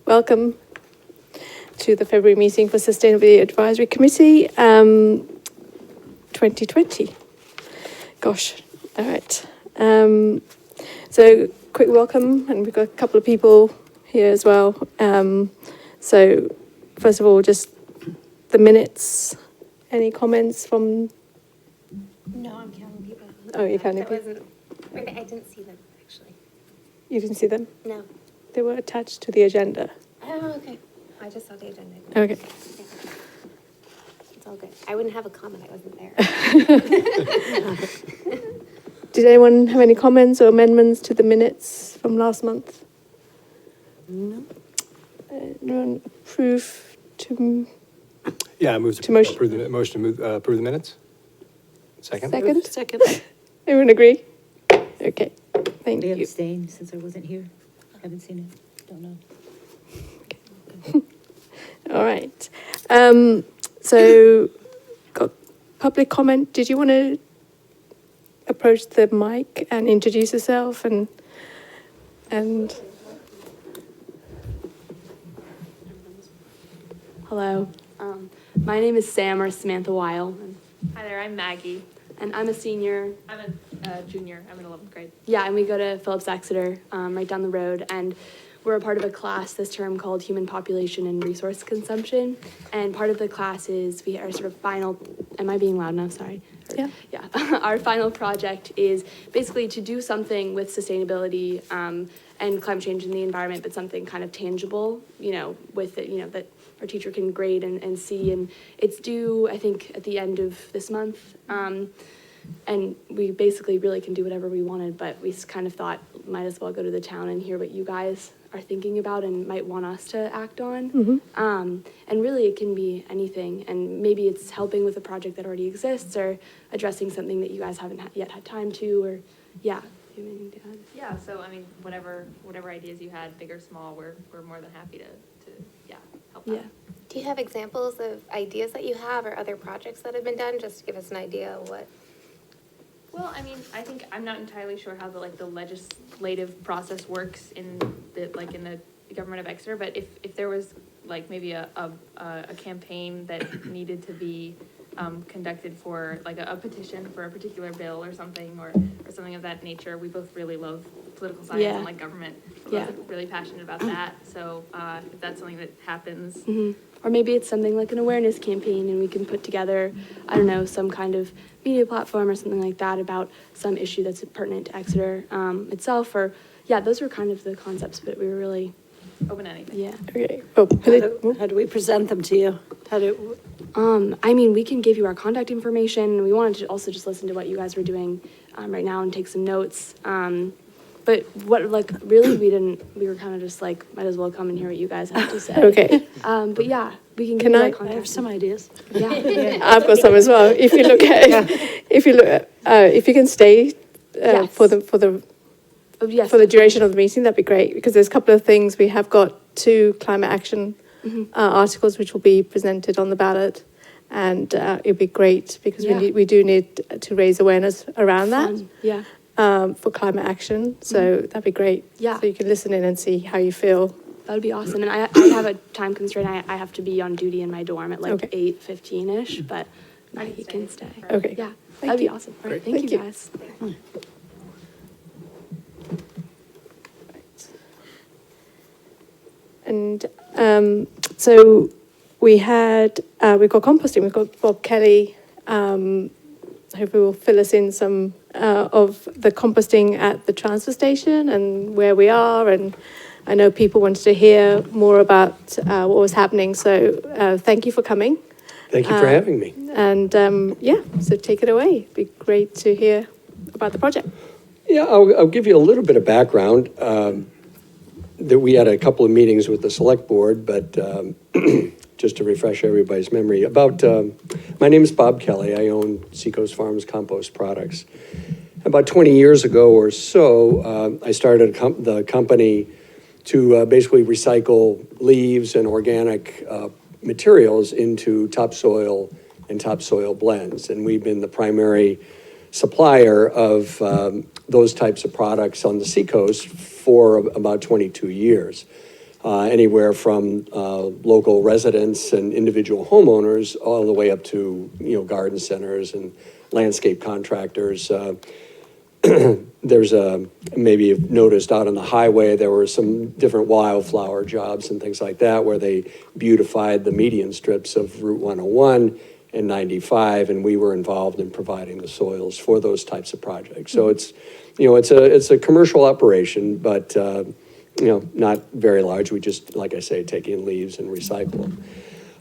welcome to the February meeting for Sustainability Advisory Committee 2020. Gosh, all right. So quick welcome, and we've got a couple of people here as well. So first of all, just the minutes. Any comments from? No, I'm counting people. Oh, you're counting people? I didn't see them, actually. You didn't see them? No. They were attached to the agenda. Oh, okay. I just saw the agenda. Okay. It's all good. I wouldn't have a comment. I wasn't there. Did anyone have any comments or amendments to the minutes from last month? No. Anyone approve to? Yeah, I move To motion. approve the motion to approve the minutes. Second? Second. Everyone agree? Okay, thank They you. abstained since I wasn't here. Haven't seen it. Don't know. All right. So, got public comment. Did you want to approach the mic and introduce yourself and Hello. My name is Sam or Samantha Weil. Hi there, I'm Maggie. And I'm a senior. I'm a junior. I'm in 11th grade. Yeah, and we go to Phillips Exeter, right down the road. And we're a part of a class this term called Human Population and Resource Consumption. And part of the class is our sort of final, am I being loud enough? Sorry. Yeah. Yeah. Our final project is basically to do something with sustainability and climate change in the environment, but something kind of tangible, with it, that our teacher can grade and see. And it's due, I think, at the end of this month. And we basically really can do whatever we wanted, but we kind of thought might as well go to the town and hear what you guys are thinking about and might want us to act on. Mm-hmm. And really it can be anything. And maybe it's helping with a project that already exists or addressing something that you guys haven't yet had time to, or yeah. Do you have anything to add? Yeah, so I mean, whatever ideas you had, big or small, we're more than happy to help out. Yeah. Do you have examples of ideas that you have or other projects that have been done, just to give us an idea of what? Well, I mean, I think I'm not entirely sure how the legislative process works in the government of Exeter, but if there was maybe a campaign that needed to be conducted for a petition for a particular bill or something or something of that nature. We both really love political science Yeah. and government. Yeah. We're both really passionate about that. So if that's something that happens, Mm-hmm. Or maybe it's something like an awareness campaign and we can put together, I don't know, some kind of media platform or something like that about some issue that's pertinent to Exeter itself. Or, yeah, those were kind of the concepts, but we were really, open to anything. yeah. Okay. How do we present them to you? I mean, we can give you our contact information. We wanted to also just listen to what you guys were doing right now and take some notes. But really, we were kind of just might as well come and hear what you guys have to say. Okay. But yeah, we can give Can you I- our I contact. have some ideas. Yeah. I've got some as well. If you look at, if you can stay Yes. for the Yes. for the duration of the meeting, that'd be great, because there's a couple of things. We have got 2 climate action articles which will be presented on the ballot, and it'd be great because Yeah. we do need to raise awareness around that Fun. Yeah. for climate action. So that'd be great. Yeah. So you can listen in and see how you feel. That would be awesome. And I have a time constraint. I have to be on duty in my dorm at Okay. 8:15-ish, but I he can stay. Okay. Yeah, Thank that'd be you. awesome. All right, Great. thank you Thank guys. And so we've got composting. We've got Bob Kelly. Hopefully will fill us in some of the composting at the transfer station and where we are. And I know people wanted to hear more about what was happening. So thank you for coming. Thank you for having me. And so take it away. It'd be great to hear about the project. Yeah, I'll give you a little bit of background. That we had a couple of meetings with the select board, but just to refresh everybody's memory, my name is Bob Kelly. I own Seacoast Farms Compost Products. About 20 years ago or so, I started the company to basically recycle leaves and organic materials into topsoil and topsoil blends. And we've been the primary supplier of those types of products on the seacoast for about 22 years. anywhere from local residents and individual homeowners all the way up to, garden centers and landscape contractors. There's maybe you've noticed out on the highway, there were some different wildflower jobs and things like that where they beautified the median strips of Route 101 and 95, and we were involved in providing the soils for those types of projects. So it's a commercial operation, but, not very large. We just, like I say, take in leaves and recycle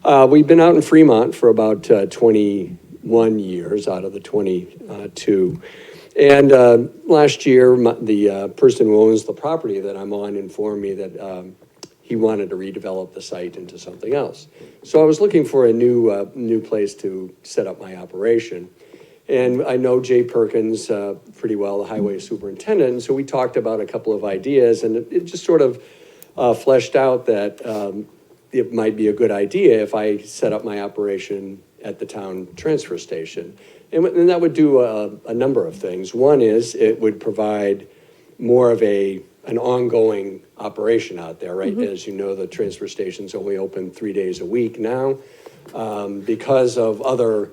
them. We've been out in Fremont for about 21 years out of the 22. And last year, the person who owns the property that I'm on informed me that he wanted to redevelop the site into something else. So I was looking for a new place to set up my operation. And I know Jay Perkins pretty well, the highway superintendent, and so we talked about a couple of ideas, and it just sort of fleshed out that it might be a good idea if I set up my operation at the town transfer station. And that would do a number of things. One is it would provide more of an ongoing operation out there, right? As you know, the transfer station's only open 3 days a week now. Because of other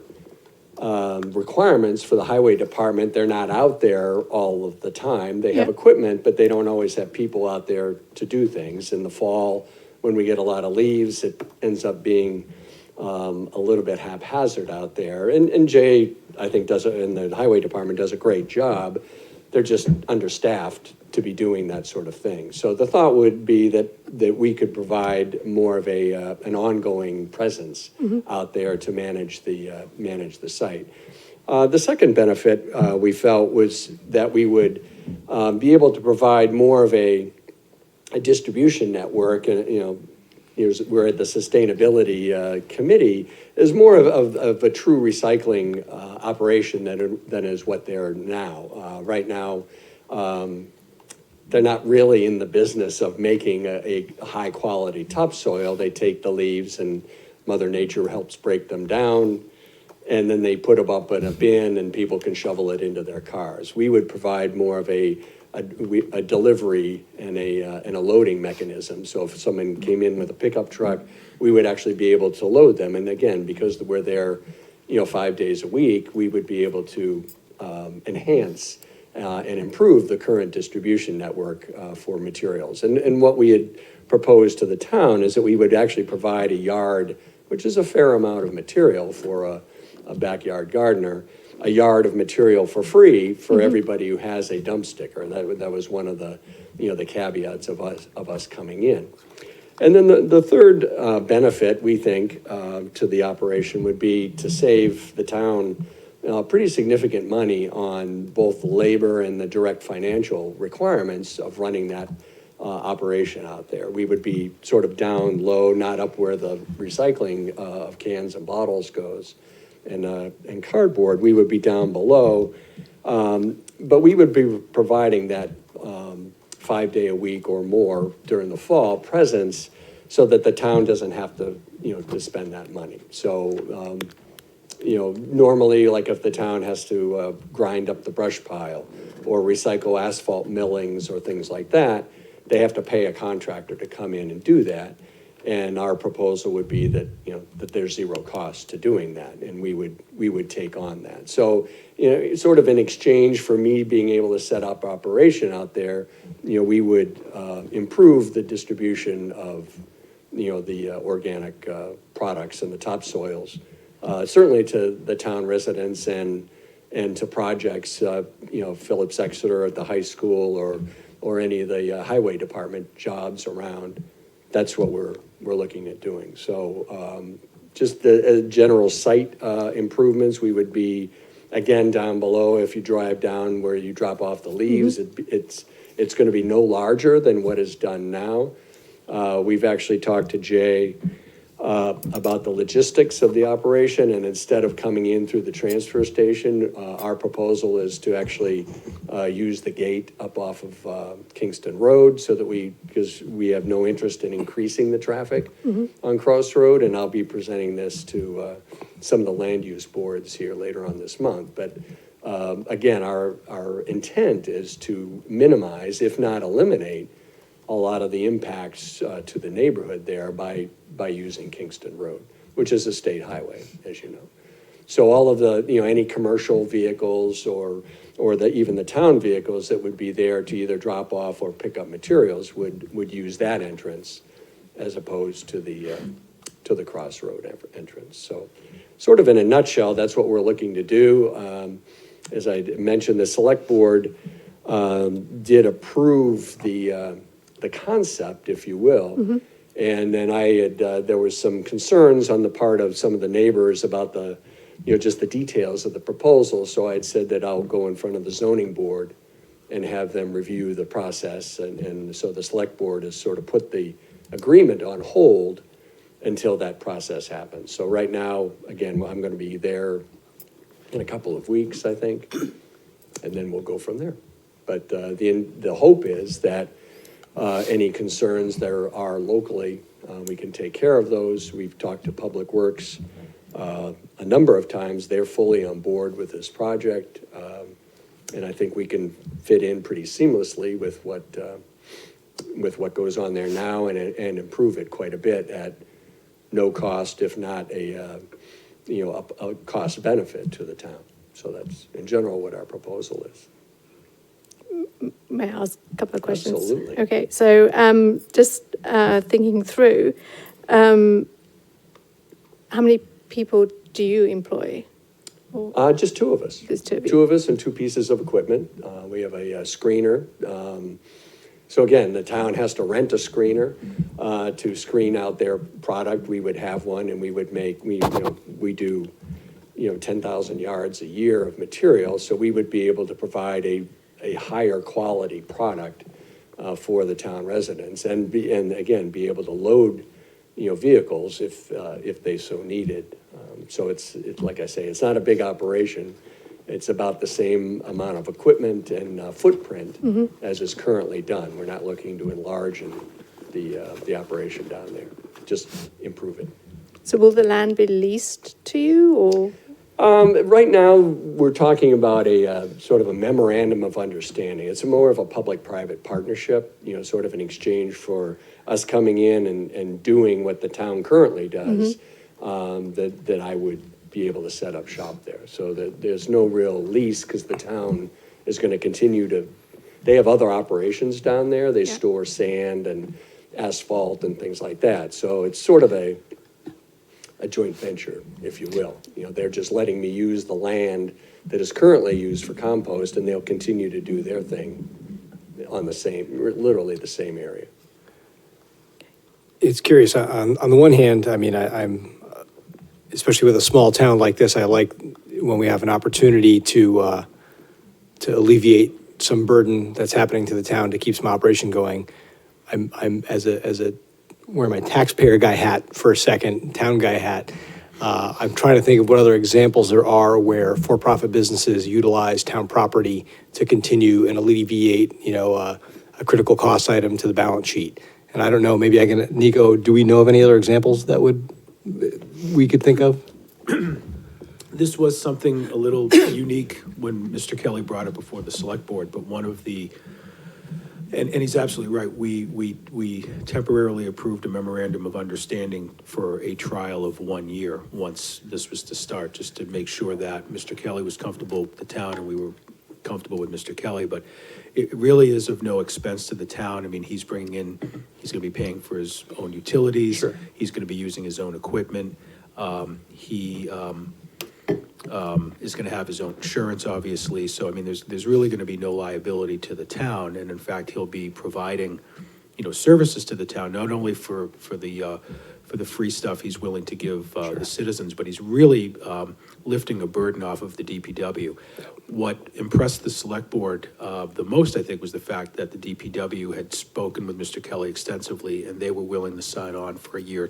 requirements for the highway department, they're not out there all of the time. They have equipment, but they don't always have people out there to do things. In the fall, when we get a lot of leaves, it ends up being a little bit haphazard out there. And Jay, I think, and the highway department does a great job. They're just understaffed to be doing that sort of thing. So the thought would be that we could provide more of an ongoing presence out there to manage the site. The second benefit we felt was that we would be able to provide more of a distribution network, and we're at the sustainability committee, is more of a true recycling operation than is what they're now. Right now, they're not really in the business of making a high quality topsoil. They take the leaves and Mother Nature helps break them down, and then they put them up in a bin and people can shovel it into their cars. We would provide more of a delivery and a loading mechanism. So if someone came in with a pickup truck, we would actually be able to load them. And again, because we're there, 5 days a week, we would be able to enhance and improve the current distribution network for materials. And what we had proposed to the town is that we would actually provide a yard, which is a fair amount of material for a backyard gardener, a yard of material for free for everybody who has a dump sticker. That was one of the caveats of us coming in. And then the third benefit, we think, to the operation would be to save the town pretty significant money on both the labor and the direct financial requirements of running that operation out there. We would be sort of down low, not up where the recycling of cans and bottles goes, and cardboard. We would be down below, but we would be providing that 5 day a week or more during the fall presence, so that the town doesn't have to to spend that money. So normally, like if the town has to grind up the brush pile or recycle asphalt millings or things like that, they have to pay a contractor to come in and do that. And our proposal would be that, that there's zero cost to doing that, and we would take on that. So, sort of in exchange for me being able to set up operation out there, we would improve the distribution of, the organic products and the topsoils, certainly to the town residents and to projects, Phillips Exeter at the high school or any of the highway department jobs around. That's what we're looking at doing. So just the general site improvements, we would be, again, down below. If you drive down where you drop off the leaves, it's going to be no larger than what is done now. We've actually talked to Jay about the logistics of the operation, and instead of coming in through the transfer station, our proposal is to actually use the gate up off of Kingston Road, so that because we have no interest in increasing the traffic on Cross Road, and I'll be presenting this to some of the land use boards here later on this month. But again, our intent is to minimize, if not eliminate, a lot of the impacts to the neighborhood there by using Kingston Road, which is a state highway, as you know. So all of the, any commercial vehicles or even the town vehicles that would be there to either drop off or pick up materials would use that entrance as opposed to the crossroad entrance. So sort of in a nutshell, that's what we're looking to do. As I mentioned, the select board did approve the concept, if you will. Mm-hmm. And then there was some concerns on the part of some of the neighbors about just the details of the proposal. So I'd said that I'll go in front of the zoning board and have them review the process. And so the select board has sort of put the agreement on hold until that process happens. So right now, again, I'm going to be there in a couple of weeks, I think, and then we'll go from there. But the hope is that any concerns there are locally, we can take care of those. We've talked to Public Works a number of times. They're fully on board with this project, and I think we can fit in pretty seamlessly with what goes on there now and improve it quite a bit at no cost, if not a cost benefit to the town. So that's in general what our proposal is. May I ask a couple of questions? Absolutely. Okay, so just thinking through, how many people do you employ? Just two of us. Just two of you. Two of us and two pieces of equipment. We have a screener. So again, the town has to rent a screener to screen out their product. We would have one, and we do 10,000 yards a year of material. So we would be able to provide a higher quality product for the town residents, and again be able to load vehicles if they so needed. So it's like I say, it's not a big operation. It's about the same amount of equipment and footprint as is currently done. We're not looking to enlarge the operation down there, just improve it. So will the land be leased to you, or? Right now, we're talking about a sort of a memorandum of understanding. It's more of a public-private partnership, sort of an exchange for us coming in and doing what the town currently does, that I would be able to set up shop there. So that there's no real lease, because the town is going to continue to, they have other operations down there. They store sand and asphalt and things like that. So it's sort of a joint venture, if you will. They're just letting me use the land that is currently used for compost, and they'll continue to do their thing on literally the same area. It's curious. On the one hand, I mean, I'm especially with a small town like this, I like when we have an opportunity to alleviate some burden that's happening to the town to keep some operation going. I'm as a wear my taxpayer guy hat for a second, town guy hat. I'm trying to think of what other examples there are where for-profit businesses utilize town property to continue and alleviate, a critical cost item to the balance sheet. And I don't know, maybe Nico, do we know of any other examples that we could think of? This was something a little unique when Mr. Kelly brought it before the select board, but one of the, and he's absolutely right, we temporarily approved a memorandum of understanding for a trial of 1 year once this was to start, just to make sure that Mr. Kelly was comfortable with the town and we were comfortable with Mr. Kelly, but it really is of no expense to the town. I mean, he's going to be paying for his own utilities. Sure. He's going to be using his own equipment. He is going to have his own insurance, obviously. So, I mean, there's really going to be no liability to the town. And in fact, he'll be providing, services to the town, not only for the free stuff he's willing to give the citizens, but he's really lifting a burden off of the DPW. What impressed the select board the most, I think, was the fact that the DPW had spoken with Mr. Kelly extensively, and they were willing to sign on for a year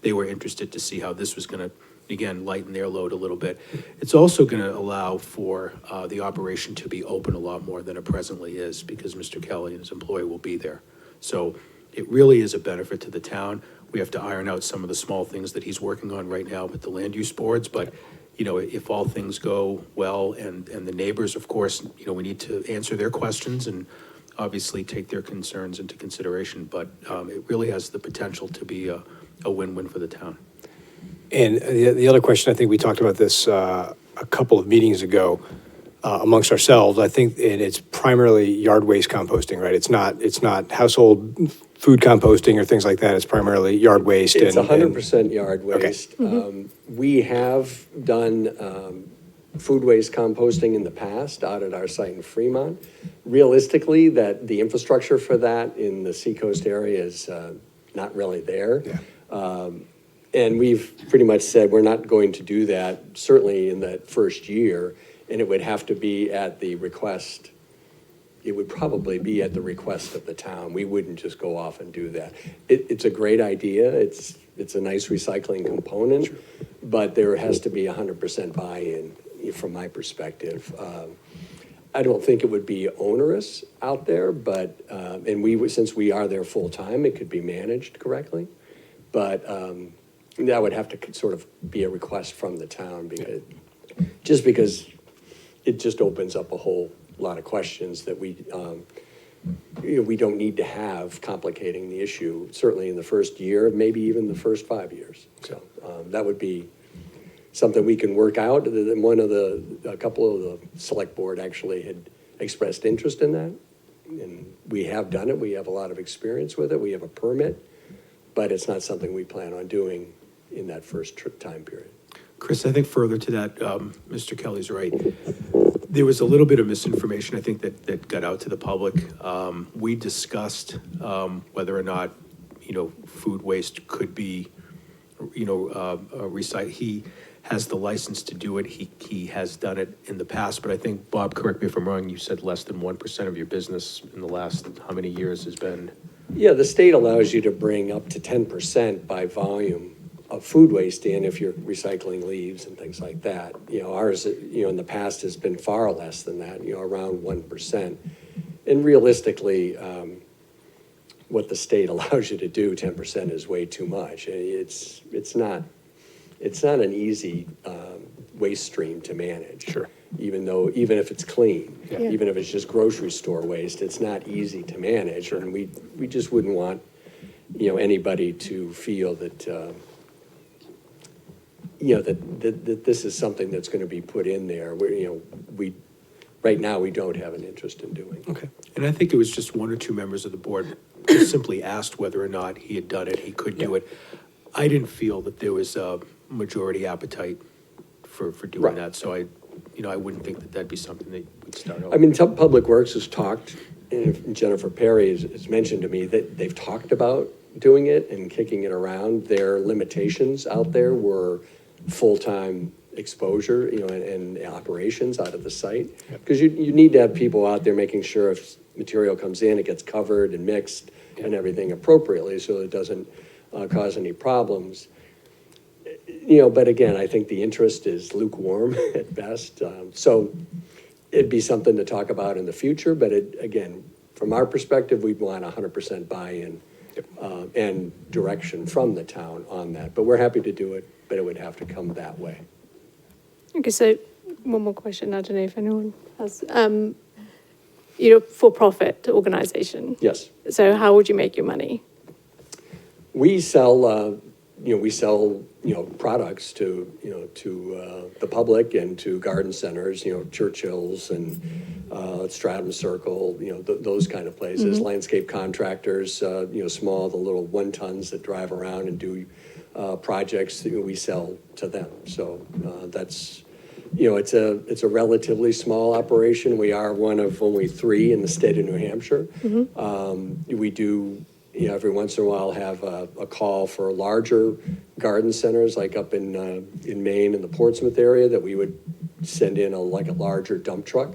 they were interested to see how this was going to, again, lighten their load a little bit. It's also going to allow for the operation to be open a lot more than it presently is, because Mr. Kelly and his employee will be there. So it really is a benefit to the town. We have to iron out some of the small things that he's working on right now with the land use boards, but if all things go well, and the neighbors, of course, we need to answer their questions, and obviously take their concerns into consideration, but it really has the potential to be a win-win for the town. And the other question, I think we talked about this a couple of meetings ago amongst ourselves. I think it's primarily yard waste composting, right? It's not household food composting or things like that. It's primarily yard waste. It's and 100% yard Okay. waste. We have done food waste composting in the past out at our site in Fremont. Realistically, that the infrastructure for that in the Seacoast area is not really there. Yeah. And we've pretty much said we're not going to do that, certainly in that first year, and it would have to be at the request. It would probably be at the request of the town. We wouldn't just go off and do that. It's a great idea. It's a nice recycling component, but there has to be 100% buy-in from my perspective. I don't think it would be onerous out there, but, and since we are there full-time, it could be managed correctly. But that would have to sort of be a request from the town because it just opens up a whole lot of questions that we don't need to have complicating the issue, certainly in the first year, maybe even the first 5 years. So that would be something we can work out. A couple of the select board actually had expressed interest in that. And we have done it. We have a lot of experience with it. We have a permit, but it's not something we plan on doing in that first time period. Chris, I think further to that, Mr. Kelly's right. There was a little bit of misinformation, I think, that got out to the public. We discussed whether or not, food waste could be, recycled. He has the license to do it. He has done it in the past, but I think, Bob, correct me if I'm wrong, you said less than 1% of your business in the last how many years has been? Yeah, the state allows you to bring up to 10% by volume of food waste in if you're recycling leaves and things like that. Ours, in the past has been far less than that, around 1%. And realistically, what the state allows you to do, 10% is way too much. It's not an easy waste stream to manage. Sure. Even if it's clean, even if it's just grocery store waste, it's not easy to manage. Sure. And we just wouldn't want, anybody to feel that, that this is something that's going to be put in there. Right now, we don't have an interest in doing. Okay. And I think it was just one or two members of the board who simply asked whether or not he had done it, he could do it. I didn't feel that there was a majority appetite for doing Right. that, so I wouldn't think that that'd be something that we'd start over. I mean, Public Works has talked, and Jennifer Perry has mentioned to me that they've talked about doing it and kicking it around. Their limitations out there were full-time exposure, and operations out of the site. Because you need to have people out there making sure if material comes in, it gets covered and mixed and everything appropriately so it doesn't cause any problems. But again, I think the interest is lukewarm at best. So it'd be something to talk about in the future, but again, from our perspective, we'd want 100% buy-in and direction from the town on that. But we're happy to do it, but it would have to come that way. Okay, so one more question. I don't know if anyone has. You're a for-profit organization. Yes. So how would you make your money? We sell, products to the public and to garden centers, Churchill's and Stratham Circle, those kind of places. Mm-hmm. Landscape contractors, small, the little 1-tons that drive around and do projects that we sell to them. So that's, it's a relatively small operation. We are one of only 3 in the state of New Hampshire. Mm-hmm. We do, every once in a while have a call for larger garden centers, like up in Maine in the Portsmouth area, that we would send in a larger dump truck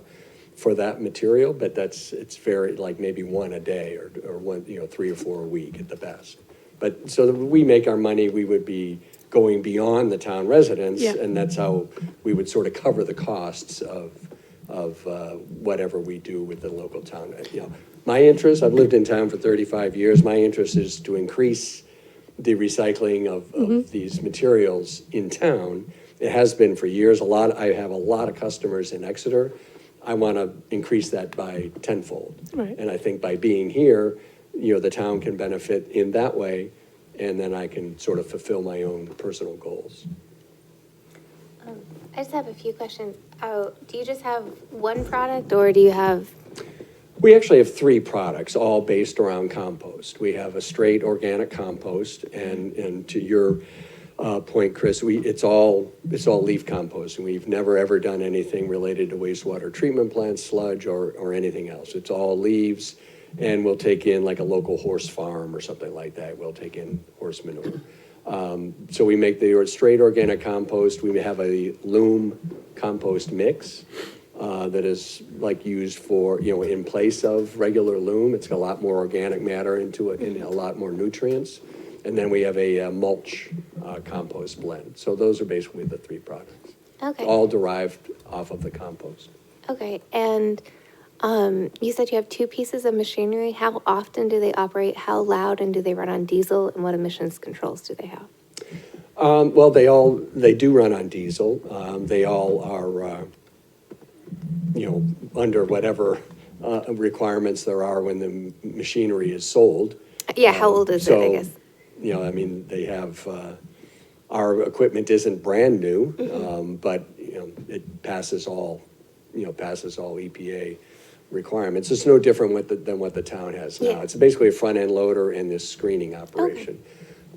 for that material. But it's very, maybe one a day or one, 3 or 4 a week at the best. But so that we make our money, we would be going beyond the town residents, and that's how we would sort of cover the costs of whatever we do with the local town. My interest, I've lived in town for 35 years, my interest is to increase the recycling of these materials in town. It has been for years. I have a lot of customers in Exeter I want to increase that by tenfold. Right. And I think by being here, the town can benefit in that way, and then I can sort of fulfill my own personal goals. I just have a few questions. Oh, do you just have one product or do you have, We actually have 3 products, all based around compost. We have a straight organic compost, and to your point, Chris, it's all leaf compost, and we've never ever done anything related to wastewater treatment plants, sludge, or anything else. It's all leaves, and we'll take in like a local horse farm or something like that. We'll take in horse manure. So we make the straight organic compost. We have a loam compost mix that is like used for, in place of regular loam. It's got a lot more organic matter into it and a lot more nutrients. And then we have a mulch compost blend. So those are basically the 3 products. okay, All derived off of the compost. okay, and you said you have 2 pieces of machinery. How often do they operate? How loud, and do they run on diesel, and what emissions controls do they have? Well, they do run on diesel. They all are, under whatever requirements there are when the machinery is sold. Yeah, how old is it, I guess? They have, our equipment isn't brand new, but, it passes all EPA requirements. It's no different than what the town has now. Yeah. It's basically a front-end loader and this screening operation.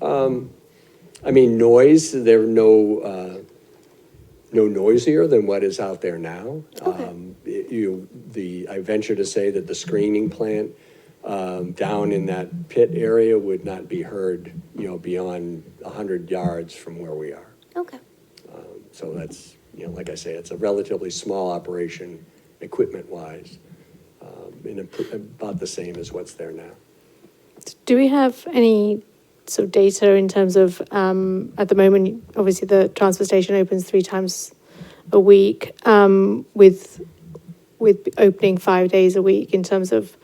Noise, they're no noisier than what is out there now. I venture to say that the screening plant down in that pit area would not be heard, beyond 100 yards from where we are. Okay, So that's, like I say, it's a relatively small operation, equipment-wise, and about the same as what's there now. Do we have any sort of data in terms of, at the moment, obviously the transfer station opens 3 times a week, with opening 5 days a week, in terms of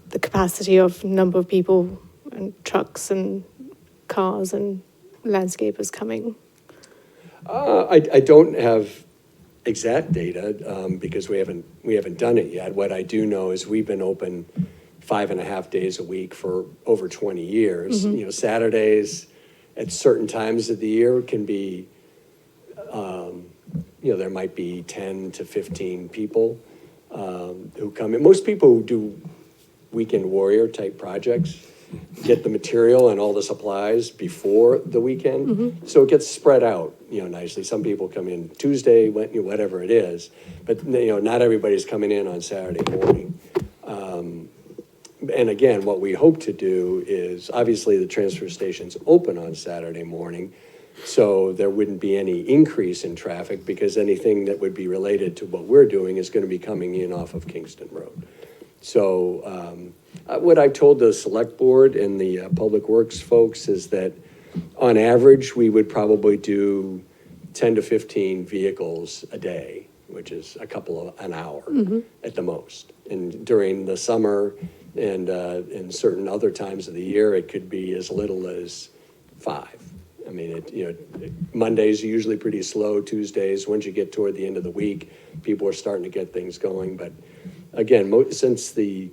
the capacity of number of people and trucks and cars and landscapers coming? I don't have exact data, because we haven't done it yet. What I do know is we've been open 5.5 days a week for over 20 years. Saturdays at certain times of the year can be, there might be 10 to 15 people who come in. Most people who do weekend warrior type projects get the material and all the supplies before the weekend. So it gets spread out, nicely. Some people come in Tuesday, whatever it is, but not everybody's coming in on Saturday morning. And again, what we hope to do is, obviously the transfer station's open on Saturday morning, so there wouldn't be any increase in traffic, because anything that would be related to what we're doing is going to be coming in off of Kingston Road. So what I've told the select board and the public works folks is that on average, we would probably do 10 to 15 vehicles a day, which is an hour at the most. And during the summer and in certain other times of the year, it could be as little as 5. I mean, Mondays are usually pretty slow. Tuesdays, once you get toward the end of the week, people are starting to get things going. But again, since a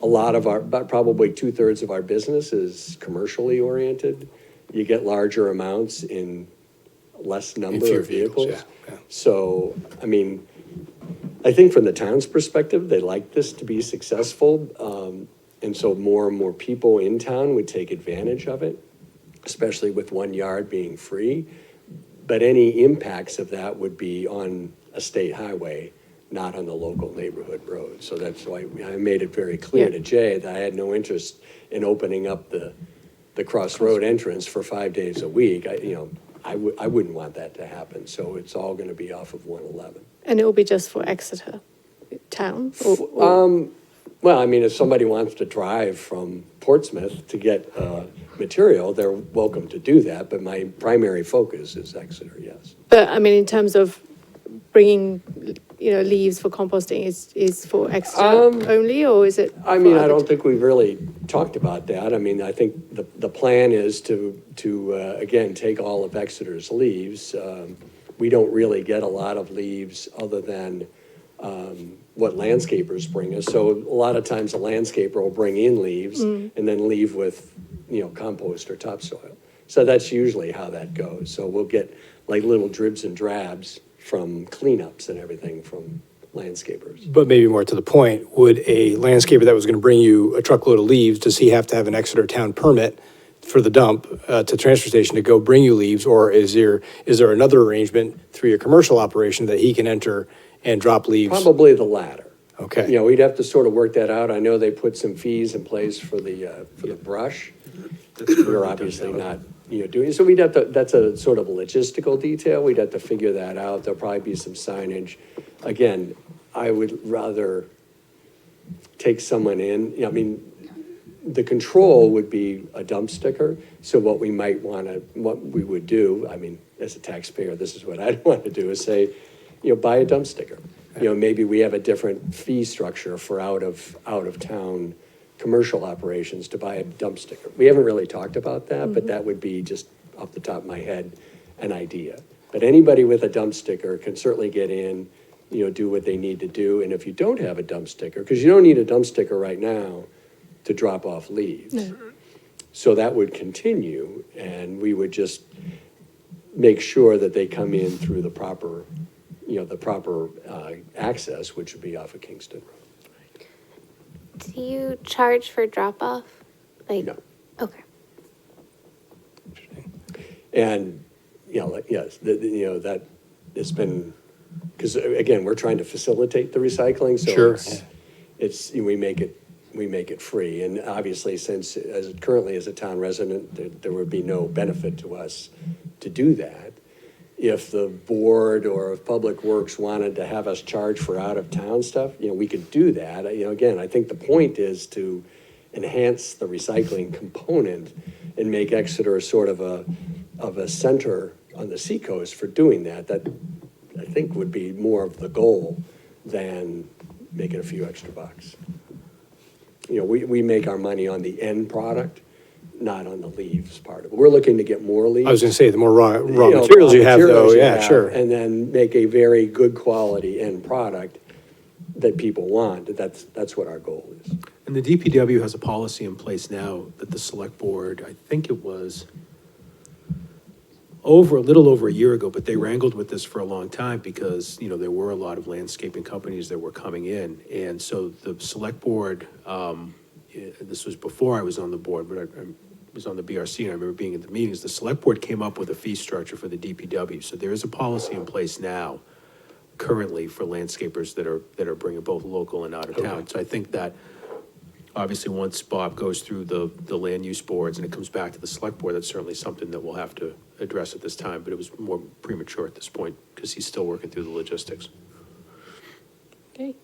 lot of about probably 2/3 of our business is commercially oriented, you get larger amounts in less number fewer of vehicles. yeah. So, I mean, I think from the town's perspective, they like this to be successful. And so more and more people in town would take advantage of it, especially with 1 yard being free. But any impacts of that would be on a state highway, not on the local neighborhood road. So that's why I made it very clear to Jay that I had no interest in opening up the crossroad entrance for 5 days a week. I wouldn't want that to happen. So it's all going to be off of 111. And it will be just for Exeter town? Well, I mean, if somebody wants to drive from Portsmouth to get material, they're welcome to do that. But my primary focus is Exeter, yes. But I mean, in terms of bringing, leaves for composting, is for Exeter only, or is it? I mean, I don't think we've really talked about that. I mean, I think the plan is to again, take all of Exeter's leaves. We don't really get a lot of leaves other than what landscapers bring us. So a lot of times a landscaper will bring in leaves and then leave with, compost or topsoil. So that's usually how that goes. So we'll get like little dribs and drabs from cleanups and everything from landscapers. But maybe more to the point, would a landscaper that was going to bring you a truckload of leaves, does he have to have an Exeter town permit for the dump to transfer station to go bring you leaves? Or is there another arrangement through your commercial operation that he can enter and drop leaves? Probably the latter. Okay. We'd have to sort of work that out. I know they put some fees in place for the brush. We're obviously not, doing, so that's a sort of a logistical detail. We'd have to figure that out. There'll probably be some signage. Again, I would rather take someone in. The control would be a dump sticker. So what we would do, as a taxpayer, this is what I'd want to do is say, buy a dump sticker. Maybe we have a different fee structure for out of town commercial operations to buy a dump sticker. We haven't really talked about that, but that would be just off the top of my head, an idea. But anybody with a dump sticker can certainly get in, do what they need to do. And if you don't have a dump sticker, because you don't need a dump sticker right now to drop off leaves. No. So that would continue, and we would just make sure that they come in through the proper access, which would be off of Kingston Road. Do you charge for drop-off? No. Okay. And, yes, that it's been, because again, we're trying to facilitate the recycling, so Sure. we make it free. And obviously, since currently as a town resident, there would be no benefit to us to do that. If the board or if Public Works wanted to have us charge for out-of-town stuff, we could do that. Again, I think the point is to enhance the recycling component and make Exeter sort of a center on the seacoast for doing that. That, I think, would be more of the goal than making a few extra bucks. We make our money on the end product, not on the leaves part of it. We're looking to get more leaves. I was going to say, the more raw materials you have, though, yeah, sure. And then make a very good quality end product that people want. That's what our goal is. And the DPW has a policy in place now that the select board, I think it was a little over a year ago, but they wrangled with this for a long time because, there were a lot of landscaping companies that were coming in. And so the select board, this was before I was on the board, but I was on the BRC and I remember being at the meetings. The select board came up with a fee structure for the DPW. So there is a policy in place now currently for landscapers that are bringing both local and out of town. So I think that obviously once Bob goes through the land use boards and it comes back to the select board, that's certainly something that we'll have to address at this time, but it was more premature at this point because he's still working through the logistics. Okay.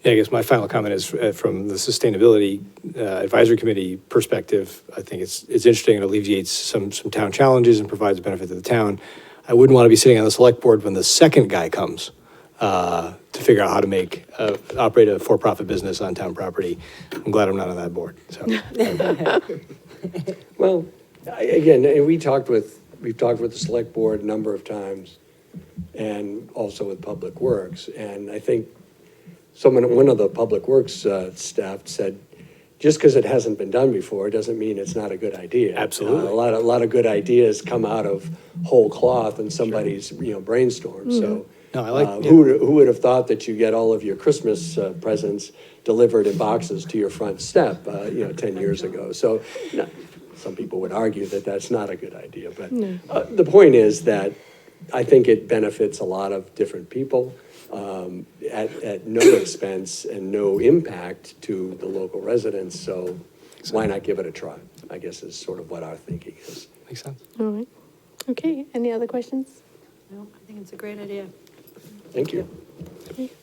Yeah, I guess my final comment is from the Sustainability Advisory Committee perspective, I think it's interesting and alleviates some town challenges and provides benefit to the town. I wouldn't want to be sitting on the select board when the second guy comes to figure out how to operate a for-profit business on town property. I'm glad I'm not on that board, so. Well, again, we've talked with the select board a number of times and also with Public Works. And I think one of the Public Works staff said, just because it hasn't been done before doesn't mean it's not a good idea. Absolutely. A lot of good ideas come out of whole cloth and somebody's brainstorm. So No, I like. who would have thought that you get all of your Christmas presents delivered in boxes to your front step 10 years ago? So some people would argue that that's not a good idea, but the point is that I think it benefits a lot of different people at no expense and no impact to the local residents. So why not give it a try, I guess, is sort of what our thinking is. Makes sense. All right. Okay, any other questions? No, I think it's a great idea. Thank you.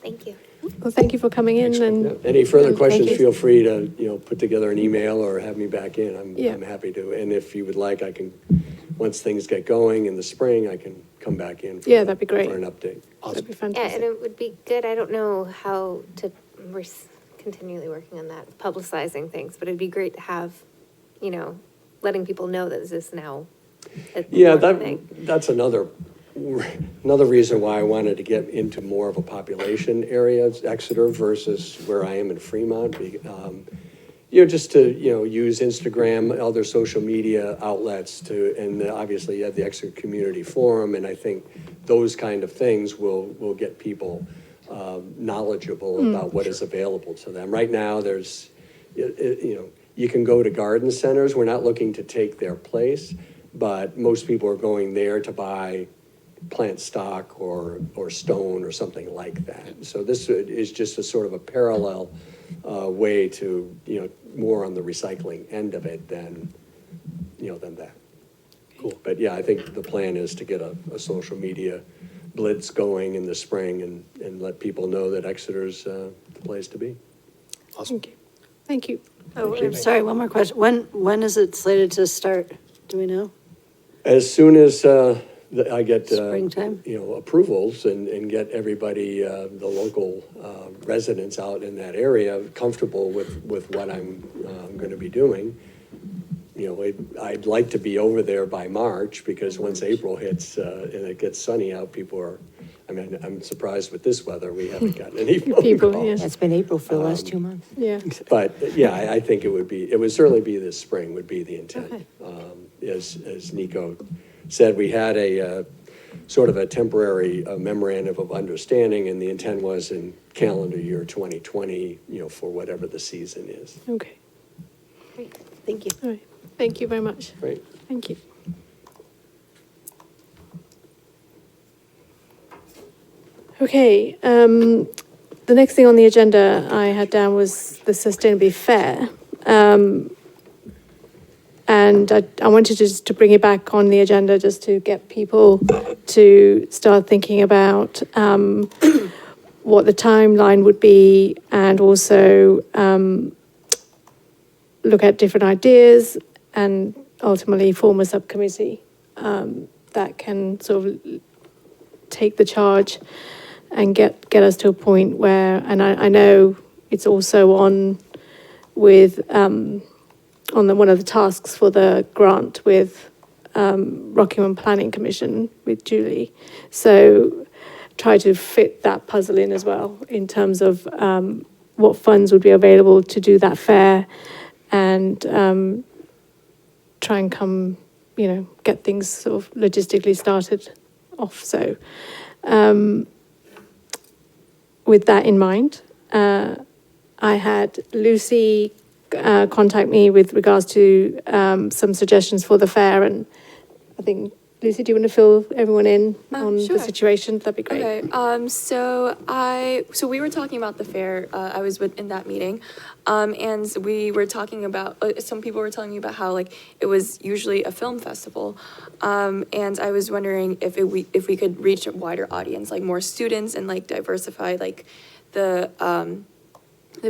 Thank you. Well, thank you for coming in and. Yeah. Any further and questions, thank you. feel free to, put together an email or have me back in. Yeah. I'm happy to. And if you would like, I can, once things get going in the spring, I can come back in. Yeah, that'd be great. For an update. That'd be Yeah, and fantastic. it would be good, I don't know how to, we're continually working on that, publicizing things, but it'd be great to have, letting people know that this is now a Yeah, more thing. that's another another reason why I wanted to get into more of a population area, Exeter versus where I am in Fremont. Just to, use Instagram, other social media outlets and obviously you have the Exeter Community Forum, and I think those kind of things will get people knowledgeable about what is available to them. Right now, you can go to garden centers. We're not looking to take their place, but most people are going there to buy plant stock or stone or something like that. So this is just a sort of a parallel way to, more on the recycling end of it than that. Cool. But yeah, I think the plan is to get a social media blitz going in the spring and let people know that Exeter's the place to be. Awesome. Thank you. Thank you. Oh, I'm sorry, one more question. When is it slated to start? Do we know? As soon as I get, Springtime? approvals and get everybody, the local residents out in that area comfortable with what I'm going to be doing. I'd like to be over there by March, because once April hits and it gets sunny out, I'm surprised with this weather, we haven't gotten any phone People, calls. yes. It's been April for the last 2 months. Yeah. But yeah, I think it would certainly be this spring would be the intent. Okay. As Nico said, we had a sort of a temporary memorandum of understanding, and the intent was in calendar year 2020, for whatever the season is. Okay. Great, thank you. All right. Thank you very much. Great. Thank you. Okay, the next thing on the agenda I had down was the Sustainability Fair. And I wanted just to bring it back on the agenda just to get people to start thinking about what the timeline would be, and also look at different ideas and ultimately form a subcommittee that can sort of take the charge and get us to a point where, and I know it's also on with one of the tasks for the grant with Rockingham Planning Commission with Julie. So try to fit that puzzle in as well in terms of what funds would be available to do that fair, and try and come, get things sort of logistically started off. So with that in mind, I had Lucy contact me with regards to some suggestions for the fair, and I think, Lucy, do you want to fill everyone in on Sure. the situation? That'd be great. Okay, so we were talking about the fair, I was in that meeting, and we were talking about, some people were telling me about how, it was usually a film festival, and I was wondering if we could reach a wider audience, more students, and, diversify, the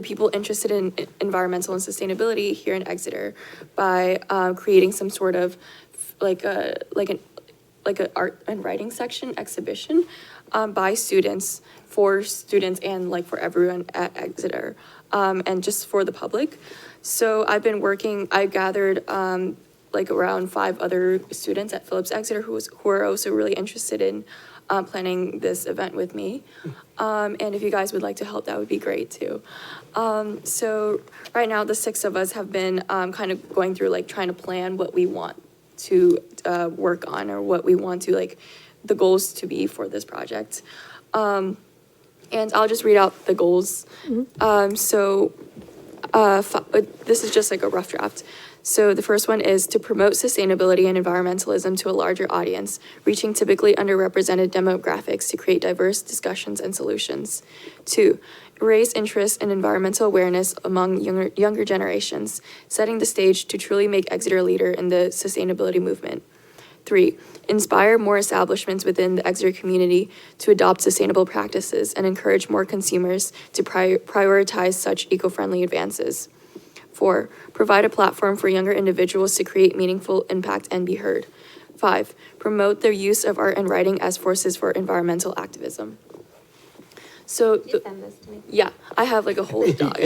people interested in environmental and sustainability here in Exeter by creating some sort of an art and writing section exhibition by students, for students, and for everyone at Exeter, and just for the public. So I gathered around 5 other students at Phillips Exeter who are also really interested in planning this event with me. And if you guys would like to help, that would be great too. So right now, the 6 of us have been kind of going through trying to plan what we want to work on, or what we want to the goals to be for this project. And I'll just read out the goals. This is just a rough draft. So the first one is to promote sustainability and environmentalism to a larger audience, reaching typically underrepresented demographics to create diverse discussions and solutions. 2, raise interest and environmental awareness among younger generations, setting the stage to truly make Exeter a leader in the sustainability movement. 3, inspire more establishments within the Exeter community to adopt sustainable practices and encourage more consumers to prioritize such eco-friendly advances. 4, provide a platform for younger individuals to create meaningful impact and be heard. 5, promote the use of art and writing as forces for environmental activism. So, You send this to me. yeah, I have a whole doc.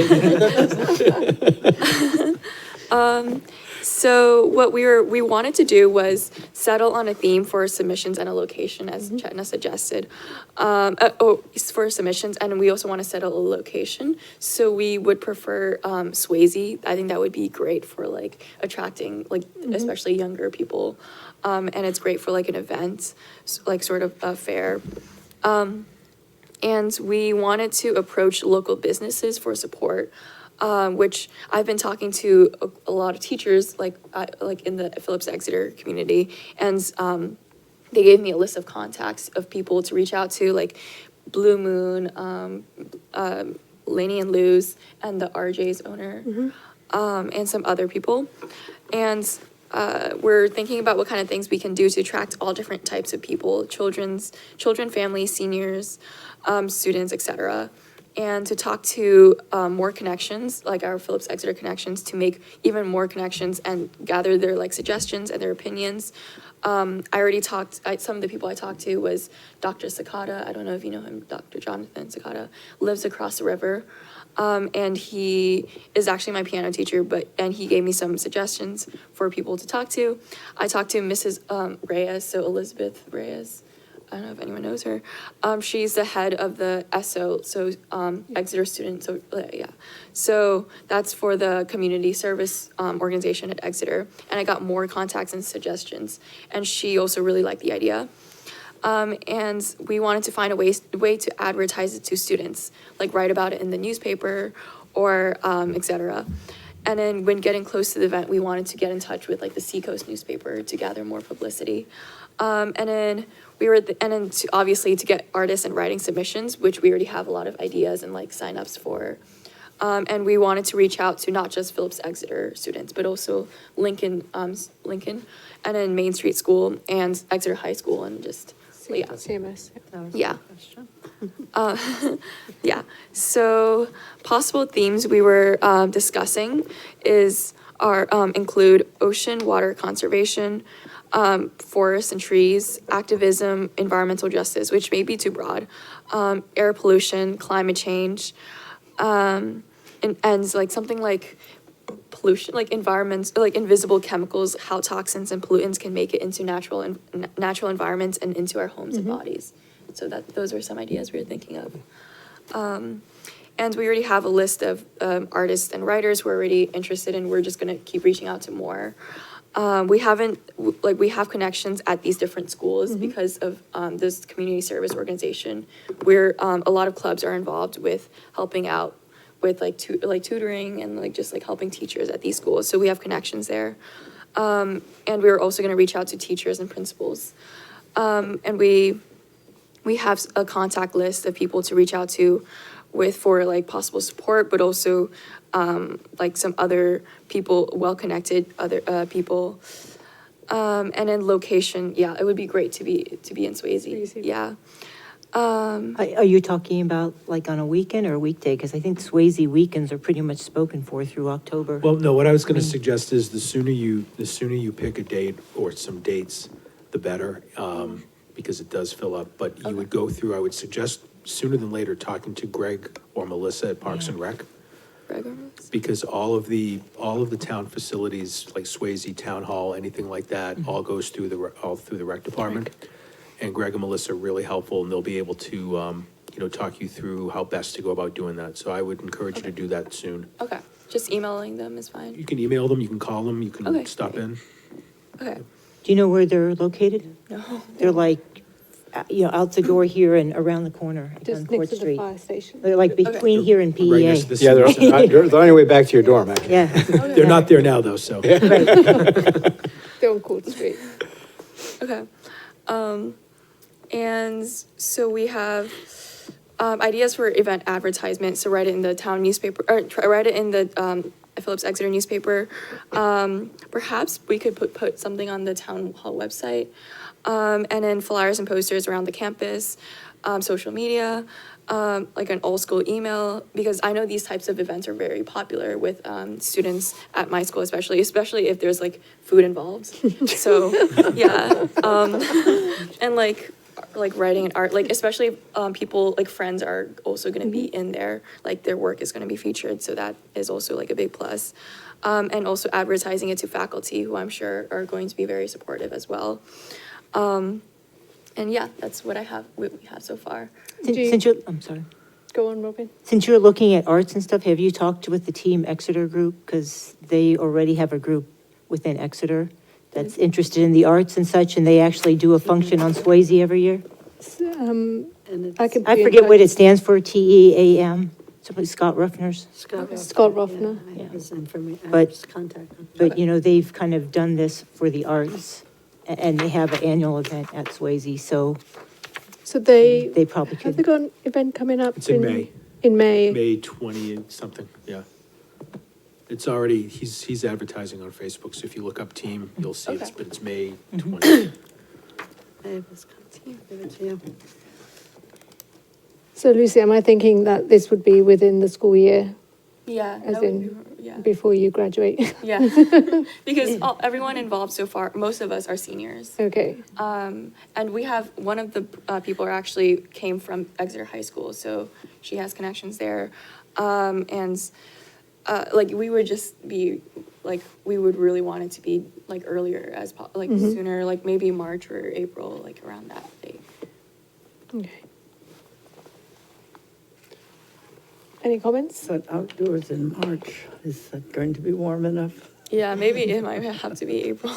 So what we wanted to do was settle on a theme for submissions and a location, as Chetna suggested. For submissions, and we also want to settle a location. So we would prefer Swayze. I think that would be great for like attracting like especially younger people, and it's great for like an event, like sort of a fair. And we wanted to approach local businesses for support, which I've been talking to a lot of teachers, like in the Phillips Exeter community, and they gave me a list of contacts of people to reach out to, like Blue Moon, Lainey and Lou's, and the RJ's owner, and some other people. And we're thinking about what kind of things we can do to attract all different types of people, children, families, seniors, students, etc. And to talk to more connections, like our Phillips Exeter connections, to make even more connections and gather their like suggestions and their opinions. I already some of the people I talked to was Dr. Sakata. I don't know if you know him, Dr. Jonathan Sakata, lives across the river. And he is actually my piano teacher, and he gave me some suggestions for people to talk to. I talked to Mrs. Reyes, so Elizabeth Reyes. I don't know if anyone knows her. She's the head of the ESO, so Exeter student. So yeah, so that's for the community service organization at Exeter. And I got more contacts and suggestions, and she also really liked the idea. And we wanted to find a way to advertise it to students, like write about it in the newspaper or etc. And then when getting close to the event, we wanted to get in touch with like the Seacoast newspaper to gather more publicity. And then obviously to get artists and writing submissions, which we already have a lot of ideas and like signups for. And we wanted to reach out to not just Phillips Exeter students, but also Lincoln, and then Main Street School and Exeter High School, and just yeah. CMS. Yeah. Yeah. So possible themes we were discussing include ocean water conservation, forests and trees, activism, environmental justice, which may be too broad, air pollution, climate change, and like something like pollution, like environments, like invisible chemicals, how toxins and pollutants can make it into natural environments and into our homes and bodies. So those are some ideas we were thinking of. And we already have a list of artists and writers who are already interested, and we're just gonna keep reaching out to more. We have connections at these different schools because of this community service organization, where a lot of clubs are involved with helping out with like tutoring and like just like helping teachers at these schools. So we have connections there. And we're also gonna reach out to teachers and principals. And we have a contact list of people to reach out to for like possible support, but also like some other people, well-connected other people. And then location, yeah, it would be great to be in Swayze. Yeah. Are you talking about like on a weekend or a weekday? Because I think Swayze weekends are pretty much spoken for through October. Well, no, what I was going to suggest is the sooner you pick a date or some dates, the better, because it does fill up. But you would go through, I would suggest sooner than later, talking to Greg or Melissa at Parks and Rec. Because all of the town facilities, like Swayze Town Hall, anything like that, all goes through the rec department. And Greg and Melissa are really helpful, and they'll be able to, talk you through how best to go about doing that. So I would encourage you to do that soon. Okay, just emailing them is fine. You can email them, you can call them, you can stop in. Okay. Do you know where they're located? No. They're like, out the door here and around the corner on Just Court next to the Street. fire station. They're like between here and Right next to PEA. the Yeah, they're senior center. on your way back to your dorm, actually. Yeah. They're not there now, though, so. They're on Court Street. Okay. And so we have ideas for event advertisements. So write it in the town newspaper, or write it in the Phillips Exeter newspaper. Perhaps we could put something on the town hall website. And then flyers and posters around the campus, social media, like an old school email, because I know these types of events are very popular with students at my school, especially if there's like food involved. So yeah, and like writing and art, like especially people like friends are also going to be in there, like their work is going to be featured, so that is also like a big plus. and also advertising it to faculty, who I'm sure are going to be very supportive as well. And yeah, that's what we have so far. I'm sorry. Go on, Robin. Since you're looking at arts and stuff, have you talked with the Team Exeter group? Because they already have a group within Exeter that's interested in the arts and such, and they actually do a function on Swayze every year. And it's I can. I forget what it stands for, TEAM, somebody, Scott Ruffner's. Scott Ruffner. Yeah, I have his information, I But- have his contact. But, you know, they've kind of done this for the arts, and they have an annual event at Swayze, so So they probably have they could. got an event coming up? It's in May. In May. May 20 and something, yeah. It's already, he's advertising on Facebook, so if you look up team, you'll see Okay. but it's May Mm-hmm. 20. I have his contact, give it to you. So Lucy, am I thinking that this would be within the school year Yeah. As that would in- be- yeah. before you graduate? Yeah. Because everyone involved so far, most of us are seniors. Okay. And we have, one of the people actually came from Exeter High School, so she has connections there. Like, we would just be, like, we would really want it to be, like, earlier like, sooner, like, maybe March or April, like, around that date. Okay. Any comments? But outdoors in March, is that going to be warm enough? Yeah, maybe it might have to be April.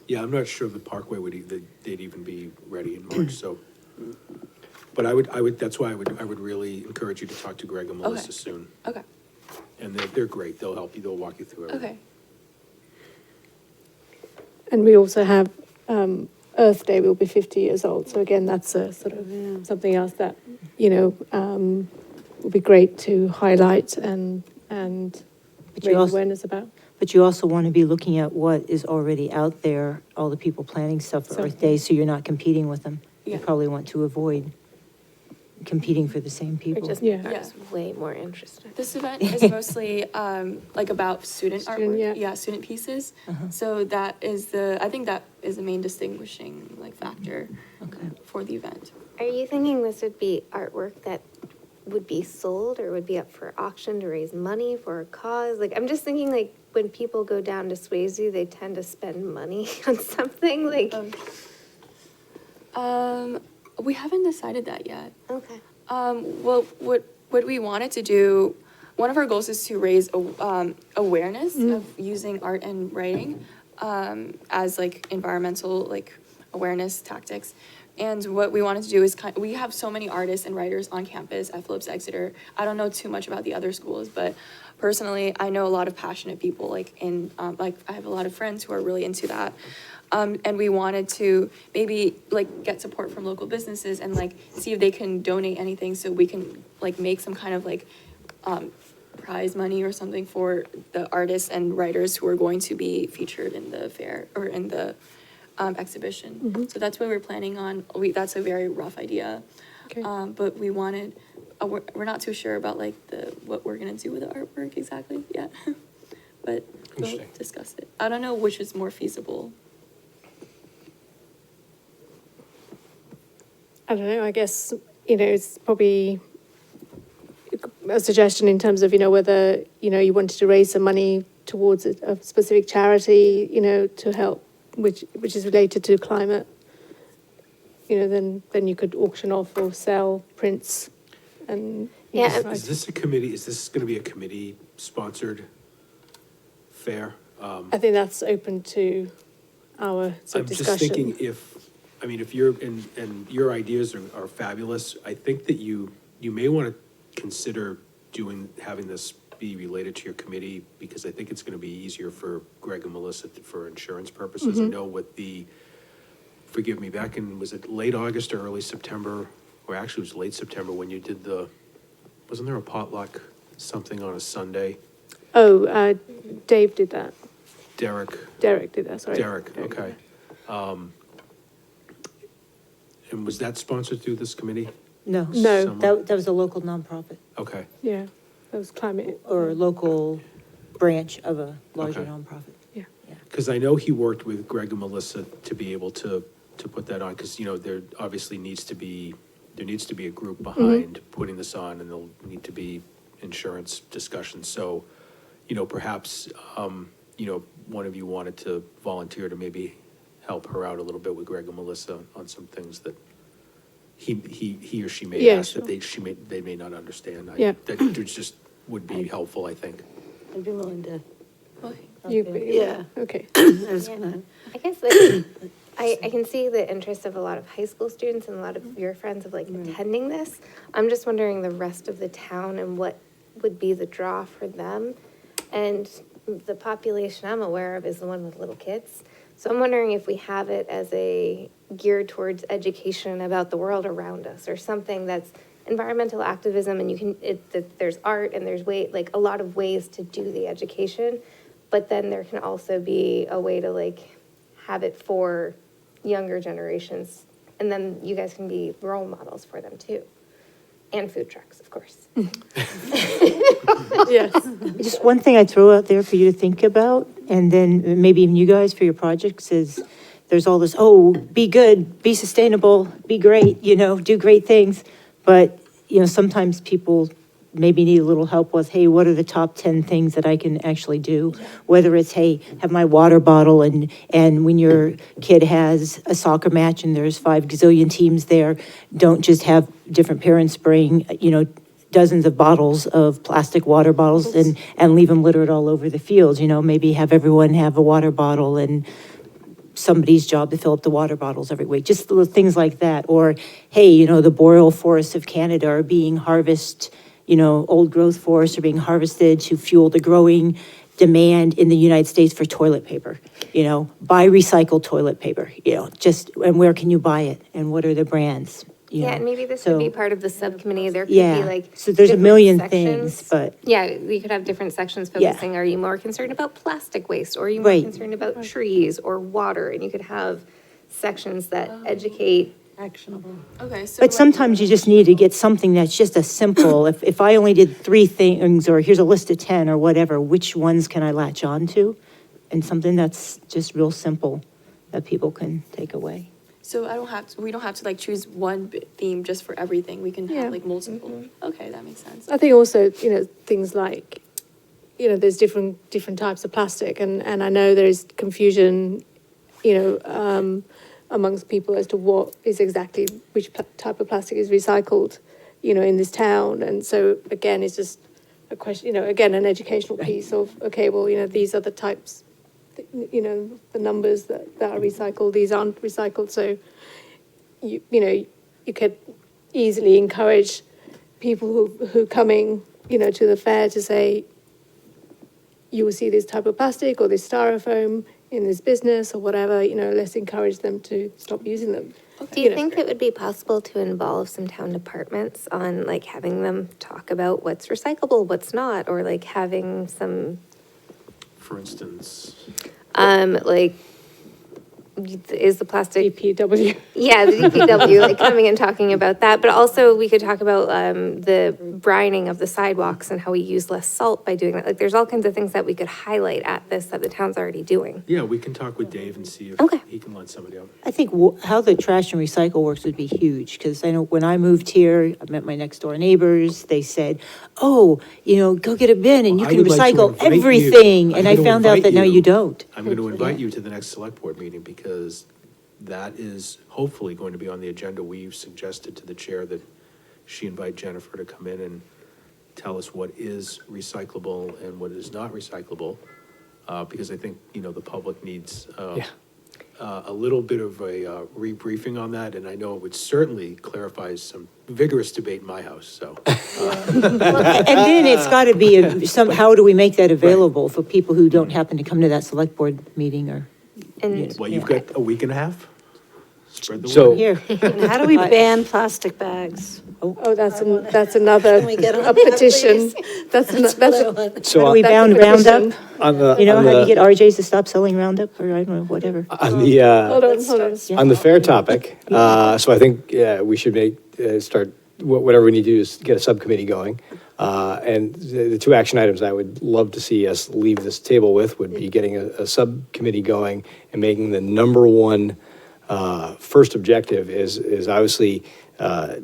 Yeah, I'm not sure if the Parkway they'd even be ready in March, so. But I would, that's why I would really encourage you to talk to Greg and Melissa Okay. soon. Okay, And they're great, they'll help you, they'll walk you through everything. okay. And we also have Earth Day will be 50 years old. So again, that's a sort of something else that, you know, would be great to highlight and But you raise also- awareness about. But you also want to be looking at what is already out there, all the people planning stuff for So- Earth Day, so you're not competing with them. You Yeah. probably want to avoid competing for the same Or people. just Yeah. that's way more interesting. This event is mostly like about student Student, artwork, yeah. yeah, student pieces. Uh-huh. So I think that is the main distinguishing like factor Okay. for the event. Are you thinking this would be artwork that would be sold or would be up for auction to raise money for a cause? Like, I'm just thinking like when people go down to Swayze, they tend to spend money on something like, We haven't decided that yet. okay. Well, what we wanted to do, one of our goals is to raise awareness of using art and writing as like environmental like awareness tactics. And what we wanted to do is we have so many artists and writers on campus at Phillips Exeter. I don't know too much about the other schools, but personally, I know a lot of passionate people like I have a lot of friends who are really into that. And we wanted to maybe like get support from local businesses and like see if they can donate anything so we can like make some kind of like prize money or something for the artists and writers who are going to be featured in the fair or in the exhibition. So that's what we're planning on. That's a very rough idea. Okay. But we wanted, we're not too sure about like what we're gonna do with the artwork exactly yet. But we'll Interesting. discuss it. I don't know which is more feasible. I don't know, I guess, you know, it's probably a suggestion in terms of, you know, whether, you know, you wanted to raise some money towards a specific charity, you know, to help, which is related to climate. You know, then you could auction off or sell prints and. you Yeah, know, Is this a committee, is this gonna be a committee-sponsored fair? I think that's open to our sort I'm of just discussion. thinking if you're, and your ideas are fabulous, I think that you may want to consider having this be related to your committee, because I think it's going to be easier for Greg and Melissa for insurance purposes. I know forgive me, back in, was it late August or early September? Or actually it was late September when you did wasn't there a potluck something on a Sunday? Oh, Dave did that. Derek Derek did that, sorry. Derek, okay. And was that sponsored through this committee? No. No. That was a local nonprofit Okay, Yeah, that was climate. or a local branch of a larger Okay. nonprofit. Yeah. because I know he worked with Greg and Melissa to be able to put that on, because, you know, there obviously needs to be a group behind putting this on, and there'll need to be insurance discussions. So, perhaps, one of you wanted to volunteer to maybe help her out a little bit with Greg and Melissa on some things that he or she may Yeah, ask that sure. they may not understand. Yeah. That just would be helpful, I think. I'd be willing to. Yeah, okay. I was gonna, I guess like, I can see the interest of a lot of high school students and a lot of your friends of like attending this. I'm just wondering the rest of the town and what would be the draw for them. And the population I'm aware of is the one with little kids. So I'm wondering if we have it as a geared towards education about the world around us, or something that's environmental activism, and you can, there's art and there's like a lot of ways to do the education, but then there can also be a way to like have it for younger generations, and then you guys can be role models for them too. And food trucks, of course. Yes. Just one thing I'd throw out there for you to think about, and then maybe even you guys for your projects, is there's all this, oh, be good, be sustainable, be great, do great things. But, sometimes people maybe need a little help with, hey, what are the top 10 things that I can actually do? Whether it's, hey, have my water bottle, and when your kid has a soccer match and there's 5 gazillion teams there, don't just have different parents bring, dozens of bottles of plastic water bottles and leave them littered all over the field. Maybe have everyone have a water bottle, and somebody's job to fill up the water bottles every week, just little things like that. Or, hey, the boreal forests of Canada are being harvested, old growth forests are being harvested to fuel the growing demand in the United States for toilet paper. Buy recycled toilet paper, and where can you buy it? And what are the brands? Yeah, and maybe this So- would be part of the subcommittee. There could Yeah, be like. so there's a different million sections. things, but- Yeah, we could have different sections Yeah. focusing, are you more concerned about plastic waste? Or are you more Right. concerned about trees or water? And you could have sections that educate. actionable. Okay, so. But sometimes you just need to get something that's just a simple, if I only did 3 things, or here's a list of 10 or whatever, which ones can I latch on to? And something that's just real simple that people can take away. So we don't have to like choose one theme just for everything. We can Yeah. have like multiple. Okay, that makes sense. I think also, things like, there's different types of plastic, and I know there's confusion, amongst people as to what is exactly, which type of plastic is recycled, in this town. And so, again, it's just a question, again, an educational piece of, okay, well, these are the types, the numbers that are recycled, these aren't recycled. So, you could easily encourage people who coming, to the fair to say, you will see this type of plastic or this styrofoam in this business or whatever, let's encourage them to stop using them. Do you think it would be possible to involve some town departments on like having them talk about what's recyclable, what's not, or like having some, For instance, like, is the plastic, DPW. yeah, the DPW, like coming and talking about that, but also we could talk about the brining of the sidewalks and how we use less salt by doing that. Like, there's all kinds of things that we could highlight at this that the town's already doing. yeah, we can talk with Dave and see if Okay. he can let somebody out. I think how the trash and recycle works would be huge, because I know when I moved here, I met my next door neighbors, they said, oh, go get a bin and you I can would like to recycle invite you. everything. I'm And I gonna found out invite that now you. you don't. I'm going to invite you to the next select board meeting, because that is hopefully going to be on the agenda. We've suggested to the chair that she invite Jennifer to come in and tell us what is recyclable and what is not recyclable, because I think, the public needs a little bit of a rebriefing on that, and I know it would certainly clarify some vigorous debate in my house, so. And then it's got to be how do we make that available for people who don't happen to come to that select board meeting or? And Well, you've got a week and a half? Spread the So- word. Here. And how do we ban plastic bags? Oh, that's another, we get a on that, petition. That's So How do we that's a bound petition. Roundup? on the, How on do you get the, RJ's to stop selling Roundup, or I don't know, whatever? on the, Hold on. on the fair topic, so I think, we should start, whatever we need to do is get a subcommittee going. And the 2 action items I would love to see us leave this table with would be getting a subcommittee going and making the number one first objective is obviously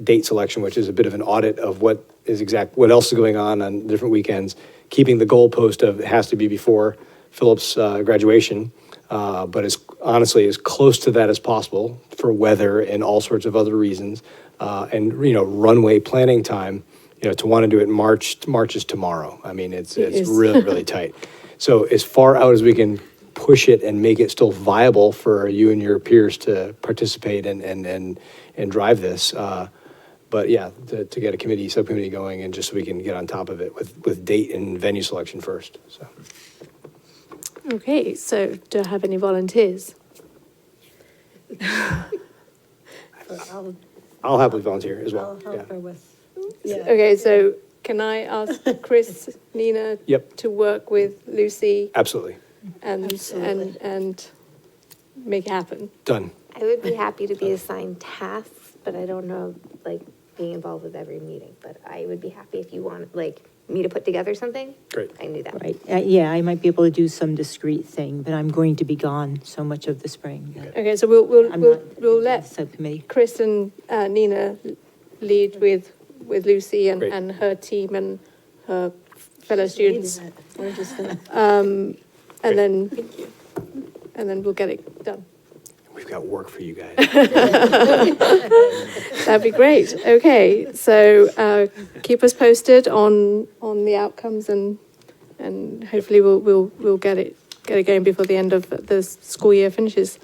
date selection, which is a bit of an audit of what else is going on different weekends, keeping the goalpost of it has to be before Philip's graduation, but honestly as close to that as possible for weather and all sorts of other reasons, and runway planning time. To want to do it March is tomorrow. I mean, it's really, really tight. So as far out as we can push it and make it still viable for you and your peers to participate and drive this. But yeah, to get a subcommittee going, and just so we can get on top of it with date and venue selection first, so. Okay, so do I have any volunteers? I'll happily volunteer as well. I'll help her with. Okay, so can I ask Chris, Nina, Yep. to work with Lucy Absolutely. and make it happen? Done. I would be happy to be assigned tasks, but I don't know, like, being involved with every meeting, but I would be happy if you want, like, me to put together something. Great. I can do that. Right, yeah, I might be able to do some discrete thing, but I'm going to be gone so much of the spring. Okay, so we'll I'm not let subcommittee. Chris and Nina lead with Lucy Great. and her team and her fellow students. We're just gonna. And then we'll get it done. We've got work for you guys. That'd be great. Okay, so keep us posted on the outcomes, and hopefully we'll get it going before the end of the school year finishes.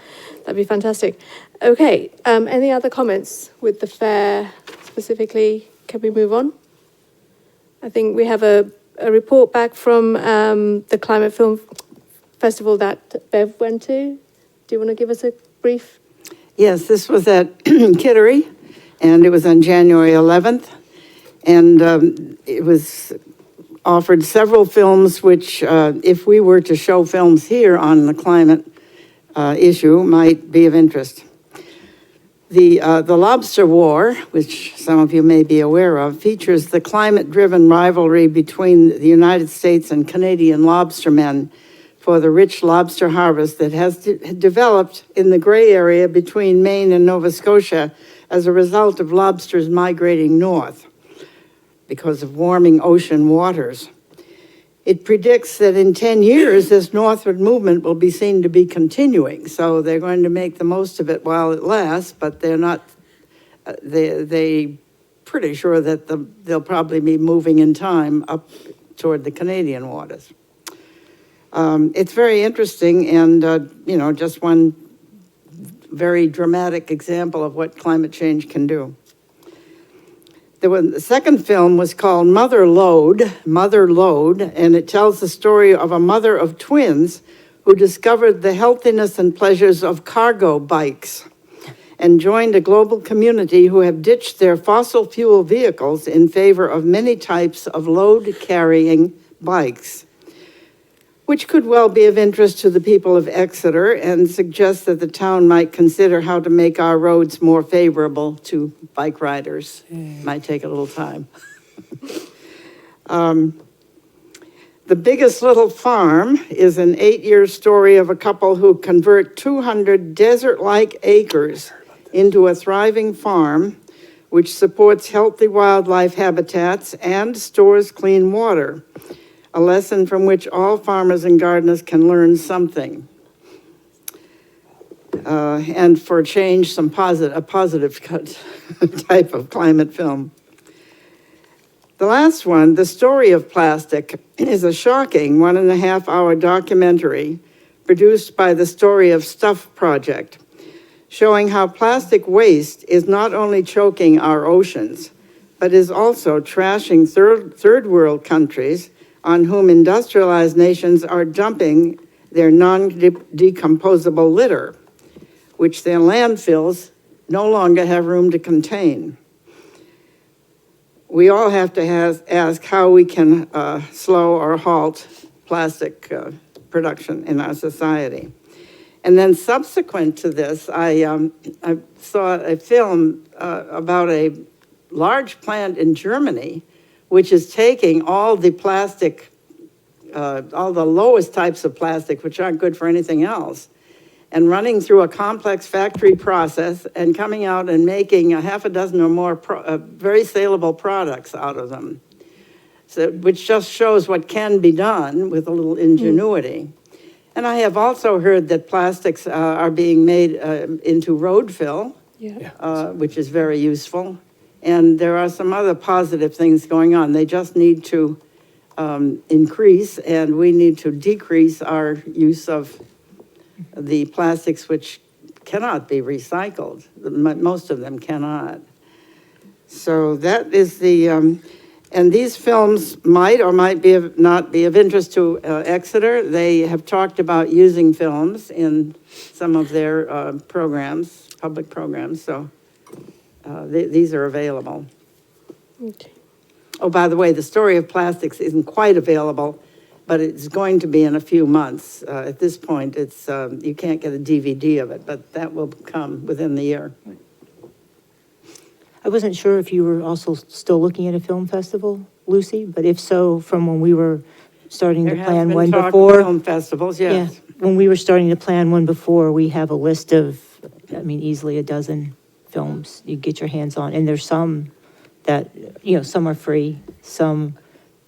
That'd be fantastic. Okay, any other comments with the fair specifically? Can we move on? I think we have a report back from the Climate Film Festival that Bev went to. Do you want to give us a brief? Yes, this was at Kittery, and it was on January 11th. And it was offered several films which, if we were to show films here on the climate issue, might be of interest. The Lobster War, which some of you may be aware of, features the climate-driven rivalry between the United States and Canadian lobstermen for the rich lobster harvest that has developed in the gray area between Maine and Nova Scotia as a result of lobsters migrating north because of warming ocean waters. It predicts that in 10 years, this northward movement will be seen to be continuing. So they're going to make the most of it while it lasts, but they're not, they pretty sure that they'll probably be moving in time up toward the Canadian waters. It's very interesting and, just one very dramatic example of what climate change can do. The second film was called Mother Lode, and it tells the story of a mother of twins who discovered the healthiness and pleasures of cargo bikes and joined a global community who have ditched their fossil fuel vehicles in favor of many types of load-carrying bikes, which could well be of interest to the people of Exeter and suggests that the town might consider how to make our roads more favorable to bike riders. Might take a little time. The Biggest Little Farm is an 8-year story of a couple who convert 200 desert-like acres into a thriving farm, which supports healthy wildlife habitats and stores clean water. A lesson from which all farmers and gardeners can learn something. And for a change, a positive type of climate film. The last one, The Story of Plastic, is a shocking 1.5-hour documentary produced by the Story of Stuff Project, showing how plastic waste is not only choking our oceans, but is also trashing third world countries on whom industrialized nations are dumping their non-decomposable litter, which their landfills no longer have room to contain. We all have to ask how we can slow or halt plastic production in our society. And then subsequent to this, I saw a film about a large plant in Germany which is taking all the plastic, all the lowest types of plastic, which aren't good for anything else, and running through a complex factory process and coming out and making a half a dozen or more very saleable products out of them. So, which just shows what can be done with a little ingenuity. And I have also heard that plastics are being made into road fill, which is very useful. And there are some other positive things going on. They just need to increase, and we need to decrease our use of the plastics which cannot be recycled. Most of them cannot. So that is the, and these films might or might be not be of interest to Exeter. They have talked about using films in some of their programs, public programs, so these are available. Okay. Oh, by the way, the story of plastics isn't quite available, but it's going to be in a few months. At this point, it's you can't get a DVD of it, but that will come within the year. I wasn't sure if you were also still looking at a film festival, Lucy, but if so, from when we were starting to There has plan been one talk of before. film festivals, yes. Yeah, when we were starting to plan one before, we have a list of, I mean, easily a dozen films you get your hands on, and there's some that, you know, some are free, some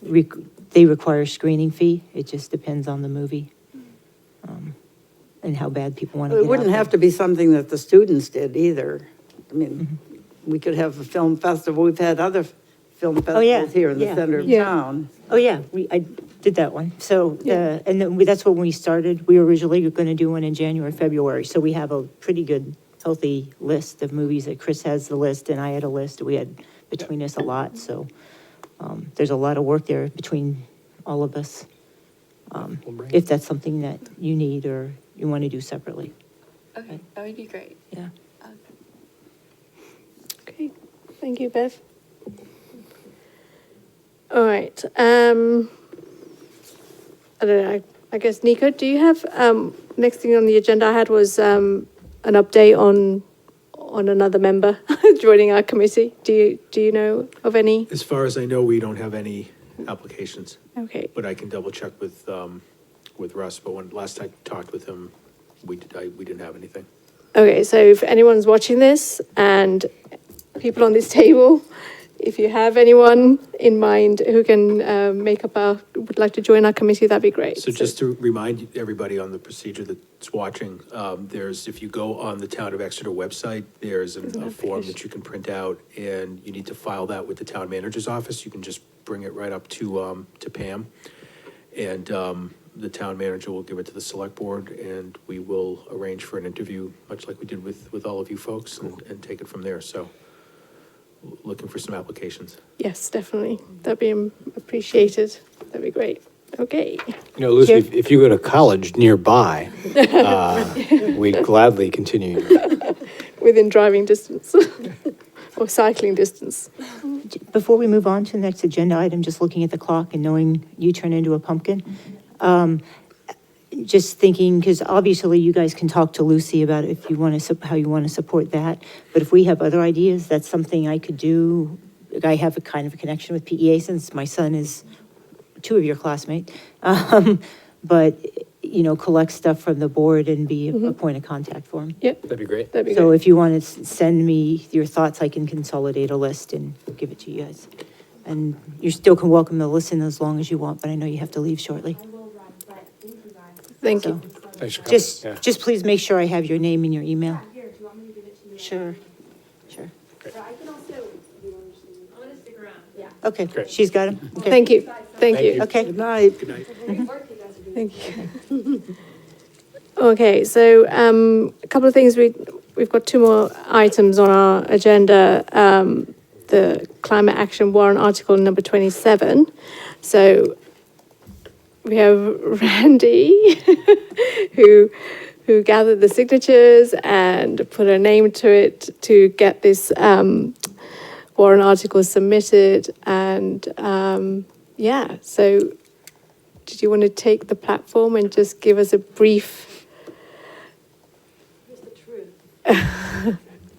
they require a screening fee. It just depends on the movie, and how bad people want to get It wouldn't out have there. to be something that the students did either. I mean, we could have a film festival. We've had other film yeah, festivals here in the yeah. center of Yeah. town. Oh, yeah, I did that one. So, and then that's when we started. We were originally going to do one in January, February. So we have a pretty good, healthy list of movies that Chris has the list and I had a list. We had between us a lot. So there's a lot of work there between all of us. If that's something that you need or you want to do separately. Okay, that would be great. Yeah. Okay, thank you, Bev. All right, I don't know, I guess, Nico, do you have, next thing on the agenda I had was an update on another member joining our committee. Do you know of any? As far as I know, we don't have any applications, Okay, but I can double check with Russ, but when last I talked with him, we didn't have anything. okay, so if anyone's watching this and people on this table, if you have anyone in mind who can would like to join our committee, that'd be great. So just to remind everybody on the procedure that's watching, if you go on the Town of Exeter website, there's a form that you can print out, and you need to file that with the town manager's office. You can just bring it right up to Pam, and the town manager will give it to the select board, and we will arrange for an interview, much like we did with all of you folks, and take it from there. So looking for some applications. Yes, definitely. That'd be appreciated. That'd be great. Okay. You know, Lucy, if you go to college nearby, we'd gladly continue. Within driving distance or cycling distance. Before we move on to the next agenda item, just looking at the clock and knowing you turn into a pumpkin, just thinking, because obviously you guys can talk to Lucy about if you want to, how you want to support that. But if we have other ideas, that's something I could do. I have a kind of a connection with PEA since my son is two of your classmates. But, you know, collect stuff from the board and be a point of contact for him. Yep, That'd be great. that'd be So great. if you want to send me your thoughts, I can consolidate a list and give it to you guys. And you still can welcome to listen as long as you want, but I know you have to leave shortly. Thank you. Thanks for coming. Yeah. Just please make sure I have your name and your email. Sure, sure. Okay, Great. she's got him? Okay. Thank you. Thank Thank you. you. Okay. Good night. Good night. Thank you. Okay, so a couple of things. We've got two more items on our agenda. The climate action warrant article number 27. So we have Randy who gathered the signatures and put a name to it to get this warrant article submitted. And yeah, so did you want to take the platform and just give us a brief?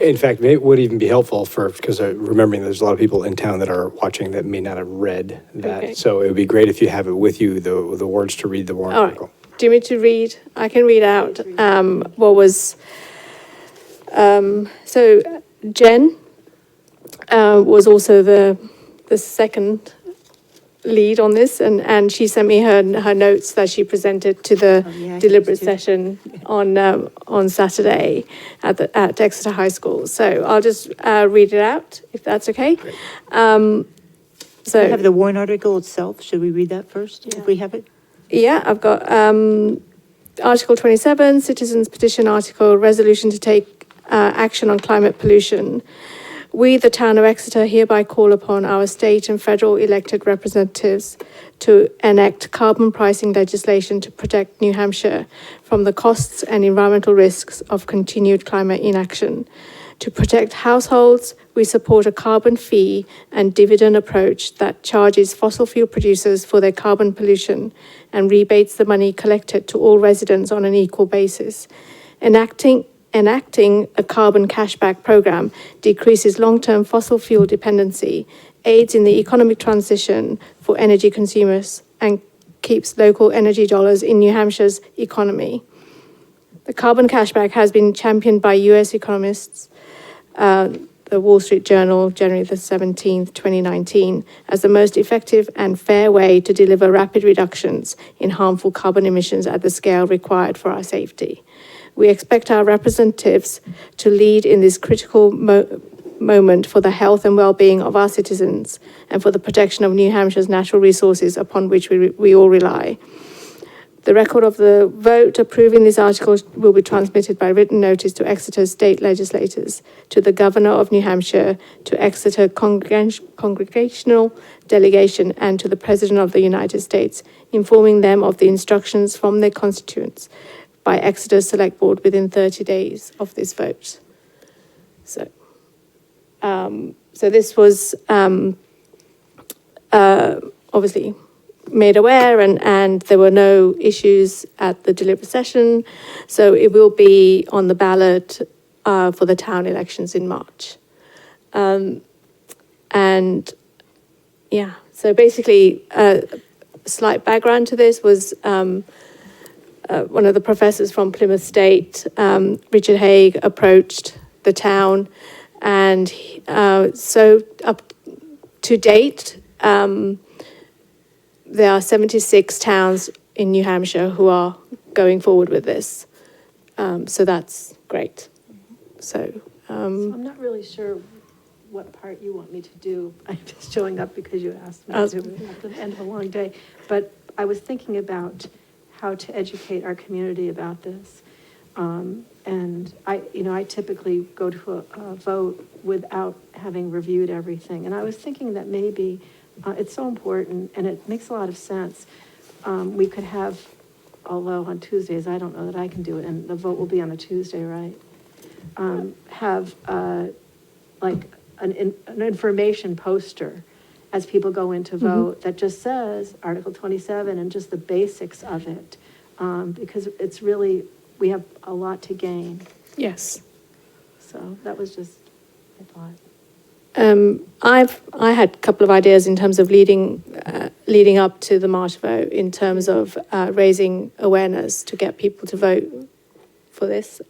In fact, it would even be helpful because remembering there's a lot of people in town that are watching that may not have read that. Okay. So it would be great if you have it with you, the words to read the warrant All right. article. do you want me to read? I can read out what was. So Jen was also the second lead on this, and she sent me her notes that she presented to the yeah, I deliberate used to. session on Saturday at Exeter High School. So I'll just read it out if that's okay. So we have the warrant article itself. Should we read that first, if we have it? Yeah, I've got Article 27, Citizens Petition Article, Resolution to take action on climate pollution. We, the town of Exeter, hereby call upon our state and federal elected representatives to enact carbon pricing legislation to protect New Hampshire from the costs and environmental risks of continued climate inaction. To protect households, we support a carbon fee and dividend approach that charges fossil fuel producers for their carbon pollution and rebates the money collected to all residents on an equal basis. Enacting a carbon cashback program decreases long-term fossil fuel dependency, aids in the economic transition for energy consumers, and keeps local energy dollars in New Hampshire's economy. The carbon cashback has been championed by US economists, the Wall Street Journal, January the 17th, 2019, as the most effective and fair way to deliver rapid reductions in harmful carbon emissions at the scale required for our safety. We expect our representatives to lead in this critical moment for the health and well-being of our citizens and for the protection of New Hampshire's natural resources upon which we all rely. The record of the vote approving this article will be transmitted by written notice to Exeter state legislators, to the Governor of New Hampshire, to Exeter congregational delegation, and to the President of the United States, informing them of the instructions from their constituents by Exeter Select Board within 30 days of this vote. So this was obviously made aware, and there were no issues at the deliberate session. So it will be on the ballot for the town elections in March. And yeah, so basically a slight background to this was one of the professors from Plymouth State, Richard Haig, approached the town, and so up to date, there are 76 towns in New Hampshire who are going forward with this. So that's great. So I'm not really sure what part you want me to do. I'm just showing up because you asked me to at the end of a long day. But I was thinking about how to educate our community about this. And I typically go to a vote without having reviewed everything. And I was thinking that maybe it's so important, and it makes a lot of sense. We could have, although on Tuesdays, I don't know that I can do it, and the vote will be on a Tuesday, right? Have like an information poster as people go in to vote that just says Article 27 and just the basics of it, because it's really, we have a lot to gain. yes. So that was just my thought. I had a couple of ideas in terms of leading up to the March vote, in terms of raising awareness to get people to vote for this.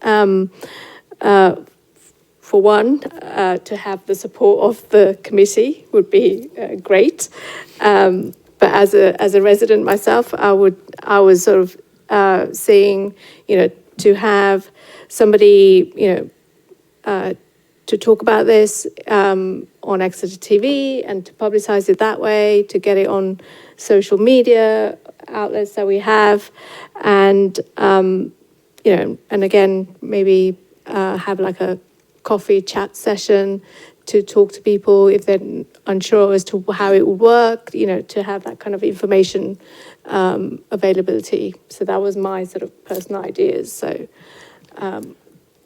For one, to have the support of the committee would be great. But as a resident myself, I was sort of seeing, to have somebody, to talk about this on Exeter TV and to publicize it that way, to get it on social media outlets that we have, and and again, maybe have like a coffee chat session to talk to people if they're unsure as to how it would work, to have that kind of information availability. So that was my sort of personal ideas. So.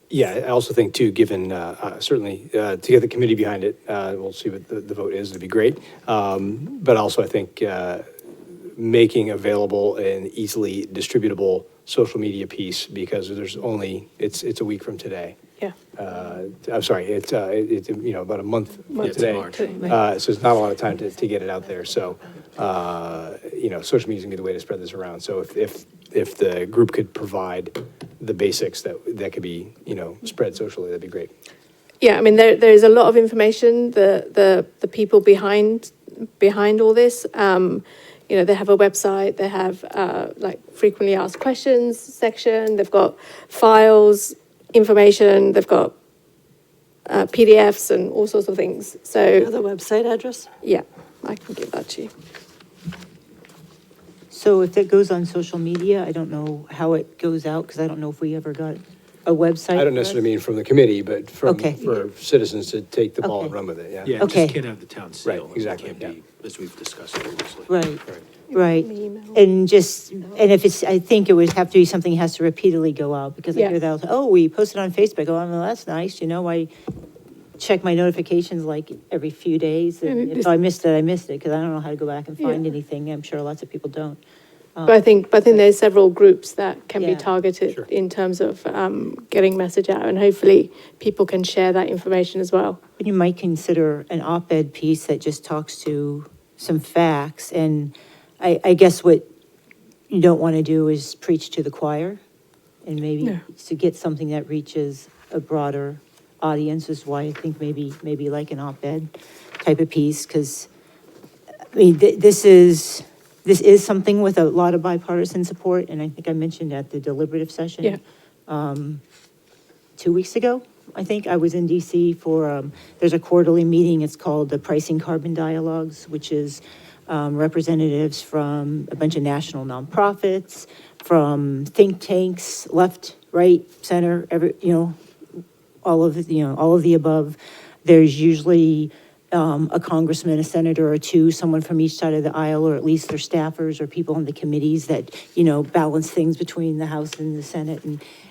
Yeah, I also think too, given certainly to get the committee behind it, we'll see what the vote is, it'd be great. But also I think making available an easily distributable social media piece, because it's a week from today. Yeah. I'm sorry, it's about a month from It's today. March. So it's not a lot of time to get it out there. So, social media is gonna be the way to spread this around. So if if the group could provide the basics that could be, spread socially, that'd be great. Yeah, I mean, there's a lot of information, the people behind all this. They have a website, they have like frequently asked questions section, they've got files, information, they've got PDFs and all sorts of things. So The website address? yeah, I can give that to you. So if that goes on social media, I don't know how it goes out, because I don't know if we ever got a website. I don't for us. necessarily mean from the committee, but Okay. for citizens to take the ball and Okay. run with it, yeah. Yeah, it Okay. just can't have the town seal. Right, exactly, It can't be, as we've discussed previously. Right, Right. right. And if it's, I think it would have to be something that has to repeatedly go out, because I Yeah. hear that, oh, we posted on Facebook, oh, well, that's nice, I check my notifications like every few days, And and it if I missed it, because I don't know how to go back and find Yeah. anything, I'm sure lots of people don't. But I think there's several groups that can be Yeah. targeted Sure. in terms of getting message out, and hopefully people can share that information as well. But you might consider an op-ed piece that just talks to some facts, and I guess what you don't want to do is preach to the choir, and maybe No. to get something that reaches a broader audience is why I think maybe like an op-ed type of piece, because, I mean, this is something with a lot of bipartisan support, and I think I mentioned at the deliberative session. Yeah. 2 weeks ago, I think, I was in DC for, there's a quarterly meeting, it's called the Pricing Carbon Dialogues, which is representatives from a bunch of national nonprofits, from think tanks, left, right, center, all of the above. There's usually a congressman, a senator or two, someone from each side of the aisle, or at least their staffers or people on the committees that, balance things between the House and the Senate.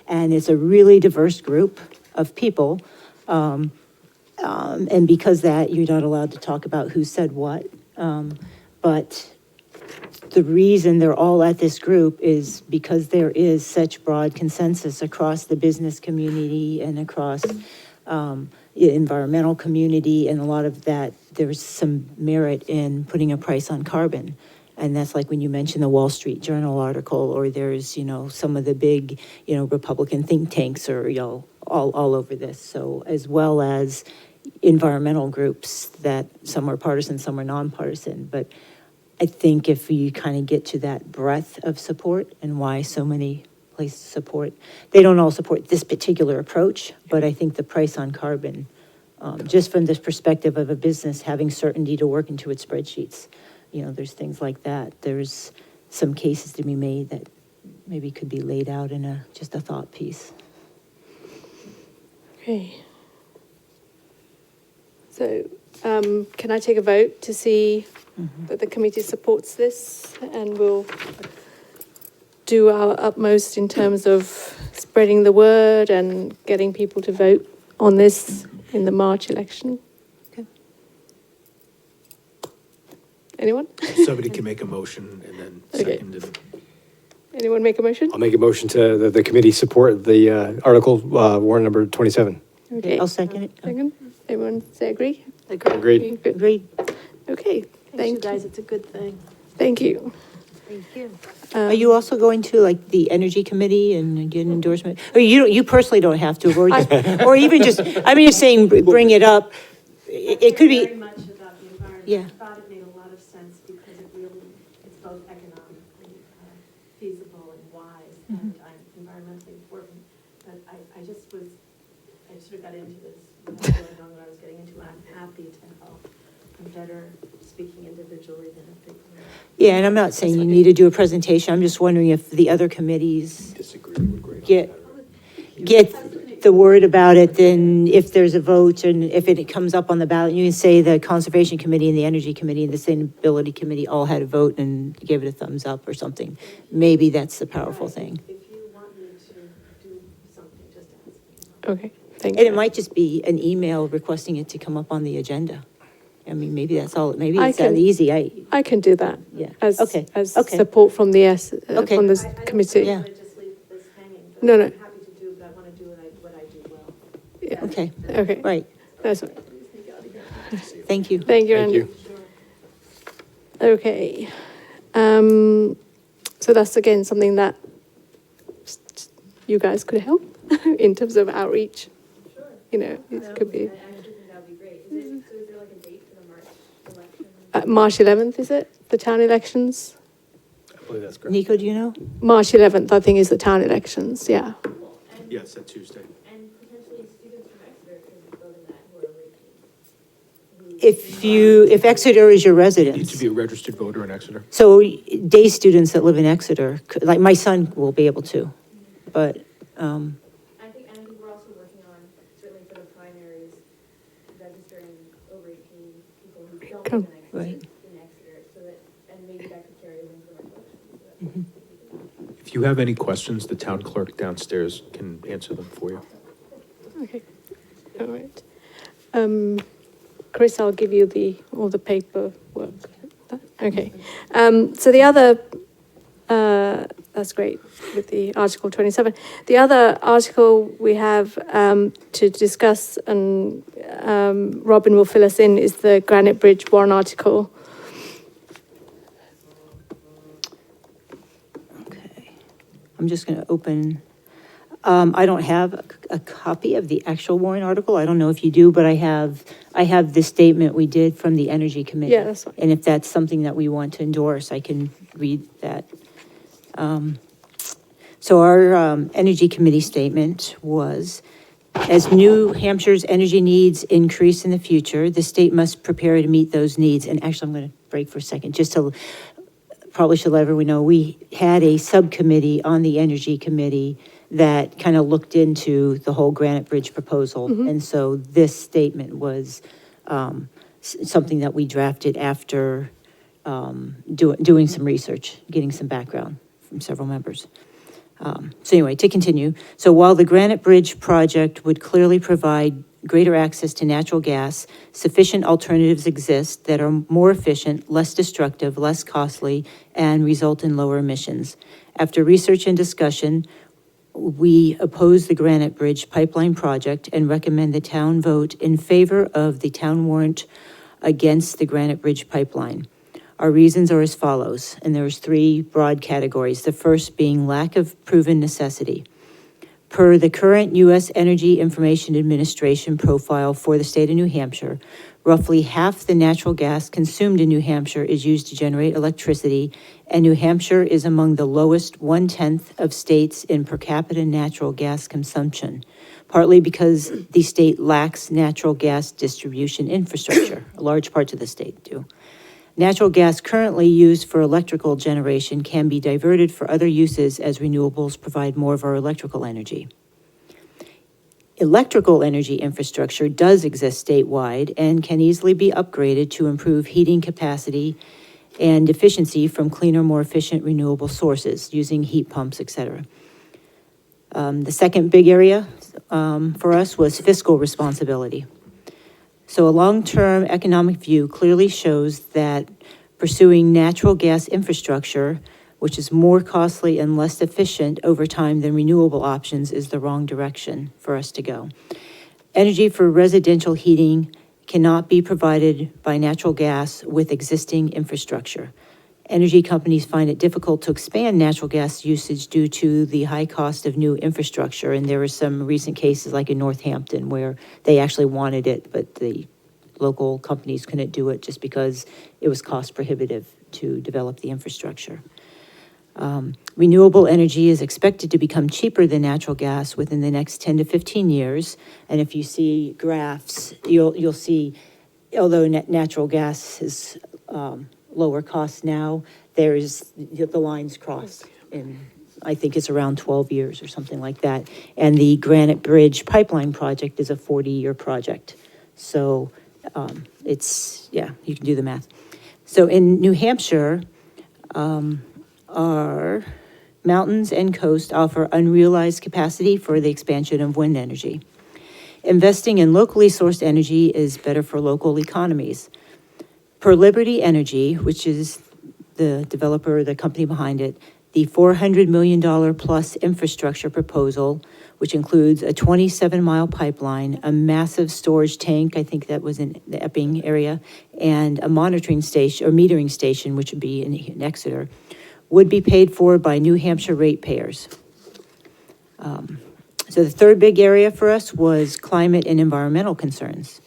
And it's a really diverse group of people. And because that, you're not allowed to talk about who said what. But the reason they're all at this group is because there is such broad consensus across the business community and across the environmental community, and a lot of that, there's some merit in putting a price on carbon. And that's like when you mention the Wall Street Journal article, or there's, some of the big, Republican think tanks are, all over this. So as well as environmental groups that some are partisan, some are nonpartisan. But I think if you kind of get to that breadth of support and why so many places support, they don't all support this particular approach, but I think the price on carbon, just from this perspective of a business having certainty to work into its spreadsheets, there's things like that. There's some cases to be made that maybe could be laid out in just a thought piece. Okay. So, can I take a vote to see that the committee supports this, and we'll do our utmost in terms of spreading the word and getting people to vote on this in the March election? Okay. Anyone? Somebody can make a motion and then Okay. second it. Anyone make a motion? I'll make a motion to the committee support the article, warrant number 27. Okay. I'll second it. Second. Everyone say agree? Agreed. Good. Agreed. Okay, Thanks, you thank guys, you. it's a good thing. Thank you. Thank you. Are you also going to like the Energy Committee and get an endorsement? Or you personally don't have to, or just, or even just, I'm just saying, bring it up. It could Very be, much about the environment. Yeah. I thought it made a lot of sense because it really, it's both economically feasible and wise and environmentally important. But I just sort of got into this without really knowing what I was getting into. I'm happy to help. I'm better speaking individually than a big group. yeah, and I'm not saying you need to do a presentation. I'm just wondering if the other committees Disagree would agree. get the word about it, then if there's a vote and if it comes up on the ballot, you can say the Conservation Committee and the Energy Committee and the Sustainability Committee all had a vote and gave it a thumbs up or something. Maybe that's the powerful thing. If you want me to do something, just ask me. Okay, thank And it you. might just be an email requesting it to come up on the agenda. I mean, maybe that's all, maybe I it's that can- easy. I can do that. Yeah. As, Okay, as okay. support from the Okay. from I this don't committee. Yeah. want to just leave this hanging, but No, no. I'm happy to do, but I want to do what I do well. Yeah. Okay, Okay. right. That's fine. Thank you. Thank you, Thank Andy. you. Okay. So that's again something that you guys could help in terms of outreach. You know, it could be. March 11th, is it? The town elections? I believe that's correct. Nico, do you know? March 11th, I think, is the town elections, yeah. Yes, that Tuesday. And potentially students from Exeter could vote in that who are If Exeter is your You need residence. to be a registered voter in Exeter. So day students that live in Exeter, like my son will be able to, but, I think we're also working on, certainly for the primaries, registering over 18 people who don't Cool. live in Right. Exeter, so that, and maybe that could carry over into our elections. If you have any questions, the town clerk downstairs can answer them for you. Okay, all right. Chris, I'll give you all the paperwork. Okay. So the other, that's great with the Article 27. The other article we have to discuss, and Robin will fill us in, is the Granite Bridge warrant article. okay. I'm just going to open, I don't have a copy of the actual warrant article. I don't know if you do, but I have the statement we did from the Energy Committee. Yeah, that's fine. And if that's something that we want to endorse, I can read that. So our Energy Committee statement was, as New Hampshire's energy needs increase in the future, the state must prepare to meet those needs. And actually, I'm going to break for a second, just to, probably should let everyone know, we had a subcommittee on the Energy Committee that kind of looked into the whole Granite Bridge proposal. And so this statement was something that we drafted after doing some research, getting some background from several members. So anyway, to continue, so while the Granite Bridge project would clearly provide greater access to natural gas, sufficient alternatives exist that are more efficient, less destructive, less costly, and result in lower emissions. After research and discussion, we oppose the Granite Bridge pipeline project and recommend the town vote in favor of the town warrant against the Granite Bridge pipeline. Our reasons are as follows, and there's three broad categories. The first being lack of proven necessity. Per the current U.S. Energy Information Administration profile for the state of New Hampshire, roughly half the natural gas consumed in New Hampshire is used to generate electricity, and New Hampshire is among the lowest 1/10 of states in per capita natural gas consumption, partly because the state lacks natural gas distribution infrastructure. Large parts of the state do. Natural gas currently used for electrical generation can be diverted for other uses as renewables provide more of our electrical energy. Electrical energy infrastructure does exist statewide and can easily be upgraded to improve heating capacity and efficiency from cleaner, more efficient renewable sources using heat pumps, et cetera. The second big area for us was fiscal responsibility. So a long-term economic view clearly shows that pursuing natural gas infrastructure, which is more costly and less efficient over time than renewable options, is the wrong direction for us to go. Energy for residential heating cannot be provided by natural gas with existing infrastructure. Energy companies find it difficult to expand natural gas usage due to the high cost of new infrastructure. And there were some recent cases like in Northampton where they actually wanted it, but the local companies couldn't do it just because it was cost prohibitive to develop the infrastructure. Renewable energy is expected to become cheaper than natural gas within the next 10 to 15 years. And if you see graphs, you'll see, although natural gas is lower cost now, there's the lines cross in, I think it's around 12 years or something like that. And the Granite Bridge pipeline project is a 40-year project. So it's, yeah, you can do the math. So in New Hampshire, our mountains and coast offer unrealized capacity for the expansion of wind energy. Investing in locally sourced energy is better for local economies. Per Liberty Energy, which is the developer, the company behind it, the $400 million plus infrastructure proposal, which includes a 27-mile pipeline, a massive storage tank, I think that was in the Epping area, and a monitoring station or metering station, which would be in Exeter, would be paid for by New Hampshire ratepayers. So the third big area for us was climate and environmental concerns.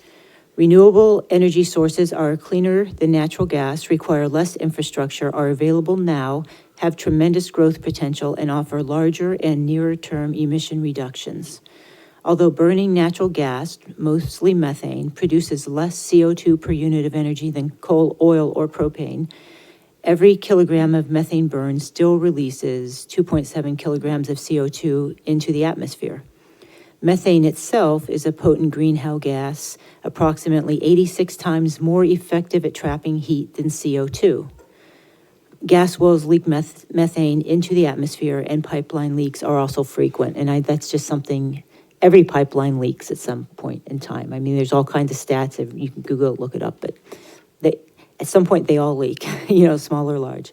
Renewable energy sources are cleaner than natural gas, require less infrastructure, are available now, have tremendous growth potential, and offer larger and nearer-term emission reductions. Although burning natural gas, mostly methane, produces less CO2 per unit of energy than coal, oil, or propane, every kilogram of methane burned still releases 2.7 kilograms of CO2 into the atmosphere. Methane itself is a potent greenhouse gas, approximately 86 times more effective at trapping heat than CO2. Gas wells leak methane into the atmosphere, and pipeline leaks are also frequent. And that's just something, every pipeline leaks at some point in time. I mean, there's all kinds of stats, if you can Google it, look it up, but at some point they all leak, small or large.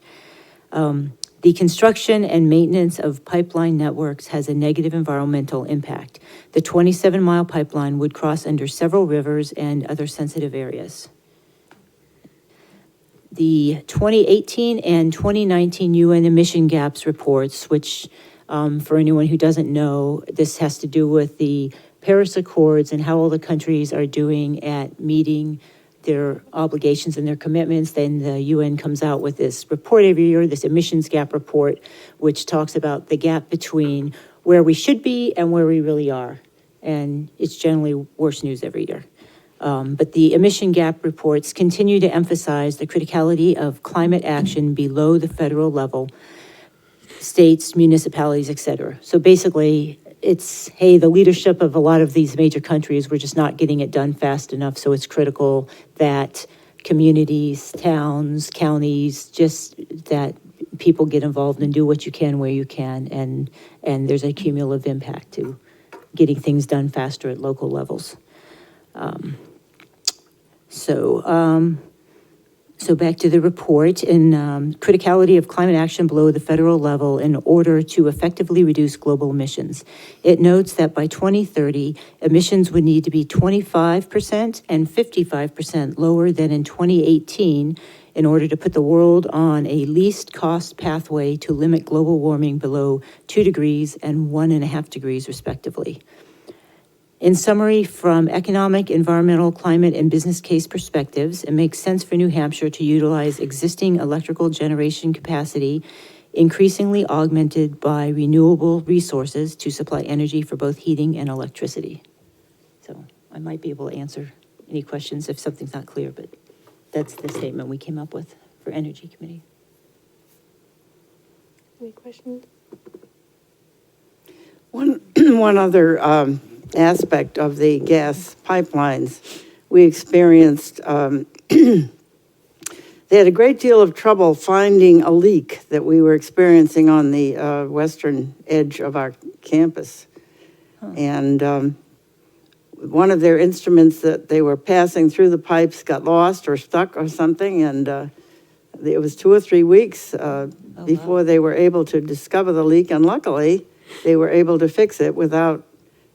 The construction and maintenance of pipeline networks has a negative environmental impact. The 27-mile pipeline would cross under several rivers and other sensitive areas. The 2018 and 2019 UN emission gaps reports, which for anyone who doesn't know, this has to do with the Paris Accords and how all the countries are doing at meeting their obligations and their commitments. Then the UN comes out with this report every year, this emissions gap report, which talks about the gap between where we should be and where we really are. And it's generally worse news every year. But the emission gap reports continue to emphasize the criticality of climate action below the federal level, states, municipalities, et cetera. So basically, it's, hey, the leadership of a lot of these major countries, we're just not getting it done fast enough. So it's critical that communities, towns, counties, just that people get involved and do what you can where you can. And there's a cumulative impact to getting things done faster at local levels. So back to the report, in criticality of climate action below the federal level in order to effectively reduce global emissions. It notes that by 2030, emissions would need to be 25% and 55% lower than in 2018 in order to put the world on a least cost pathway to limit global warming below 2 degrees and 1.5 degrees respectively. In summary, from economic, environmental, climate, and business case perspectives, it makes sense for New Hampshire to utilize existing electrical generation capacity, increasingly augmented by renewable resources to supply energy for both heating and electricity. So I might be able to answer any questions if something's not clear, but that's the statement we came up with for Energy Committee. Any questions? One other aspect of the gas pipelines, we experienced, they had a great deal of trouble finding a leak that we were experiencing on the western edge of our campus. And one of their instruments that they were passing through the pipes got lost or stuck or something, and it was 2 or 3 weeks before they were able to discover the leak, and luckily they were able to fix it without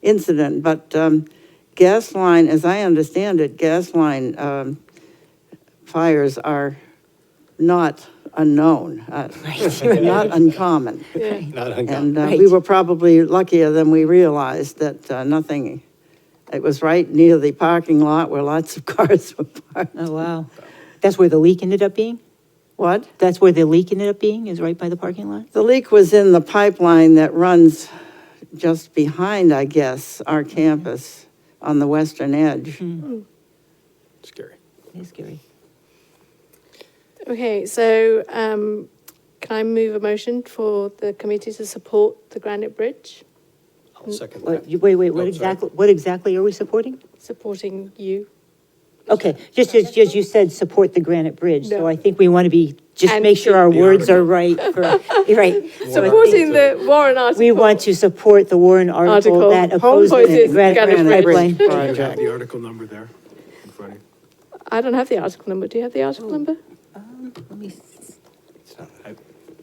incident. But gas line, as I understand it, gas line fires are not unknown, not uncommon. Yeah. Not uncommon. And we were probably luckier than we realized that nothing, it was right near the parking lot where lots of cars were parked. Oh, wow. That's where the leak ended up being? What? That's where the leak ended up being, is right by the parking lot? The leak was in the pipeline that runs just behind, I guess, our campus on the western edge. Scary. It's scary. Okay, so can I move a motion for the committee to support the Granite Bridge? I'll second Wait, that. what Oh, sorry. exactly are we supporting? Supporting you. Okay, just as you said, support the Granite Bridge, so No. I think we want to be, just And make sure our the words are article. right. You're right. So I Supporting think the Warren article. we want to support the Warren article Article that opposes opposes the Granite Granite Bridge Bridge. pipeline. Do you have Project. the article number there in front of you? I don't have the article number. Do you have the article number? Let me, It's not-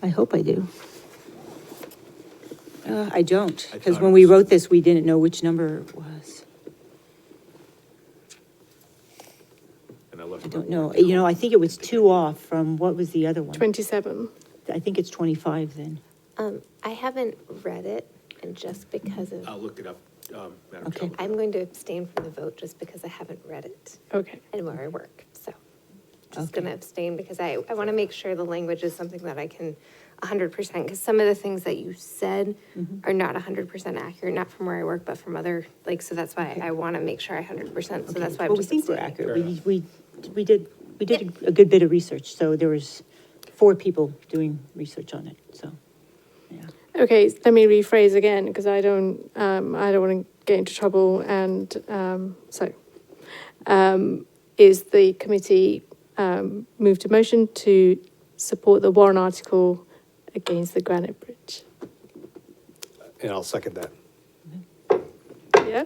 I hope I do. I don't, I because thought when it we was- wrote this, we didn't know which number it was. And I left I it don't on know. the You know, I think it was 2 off from, what was the other one? 27. I think it's 25 then. I haven't read it. And just because of, I'll look it up, Madam Okay. Chair. I'm going to abstain from the vote just because I haven't read it Okay. and where I work, so. Just Okay. gonna abstain because I want to make sure the language is something that I can 100%, because some of the things that you said are not 100% accurate, not from where I work, but from other, like, so that's why I want to make sure I 100%, so that's why I'm Well, we just think we're abstaining. accurate. We did a good bit of research, so there was 4 people doing research on it, so, yeah. Okay, let me rephrase again, because I don't want to get into trouble, and is the committee moved to motion to support the warrant article against the Granite Bridge? And I'll second that. Yeah?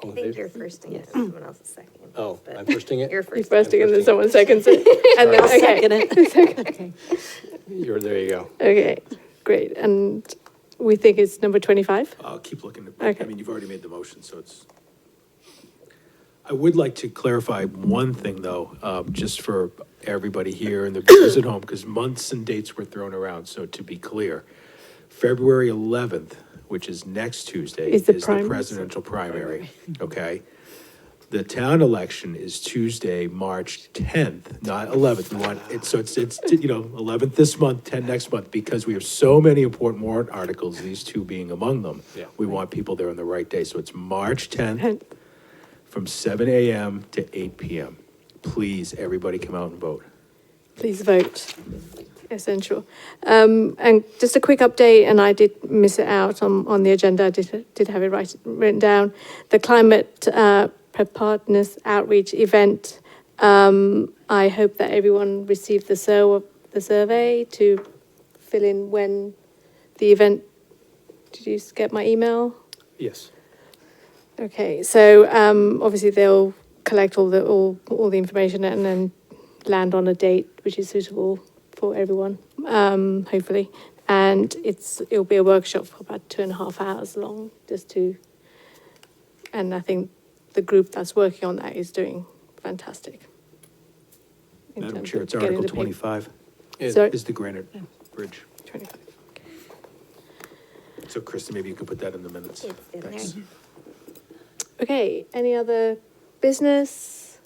I think you're firsting it, and someone else is second. Oh, but I'm firsting it? You're You first. first and then someone seconds it. And then, okay. There you go. Okay, great. And we think it's number 25? I'll keep looking at, Okay. I mean, you've already made the motion, so it's. I would like to clarify one thing, though, just for everybody here and the viewers at home, because months and dates were thrown around, so to be clear, February 11th, which is next Tuesday, Is is the the primary? presidential primary, okay? The town election is Tuesday, March 10th, not 11th. We want it, so it's, 11th this month, 10th next month, because we have so many important warrant articles, these two being among them. Yeah. We want people there on the right day, so it's March 10th And from 7 a.m. to 8 p.m. Please, everybody come out and vote. please vote. Essential. And just a quick update, and I did miss it out on the agenda. I did have it written down. The climate preparedness outreach event. I hope that everyone received the survey to fill in when the event. Did you get my email? Yes. Okay, so obviously they'll collect all the information and then land on a date which is suitable for everyone, hopefully. And it'll be a workshop for about 2.5 hours long, and I think the group that's working on that is doing fantastic. in Madam terms Chair, of it's getting Article the paper. 25 Sorry? is the Granite Bridge. 25. So Kristen, maybe you can put that in the minutes. It's in there. Thanks. Okay, any other business?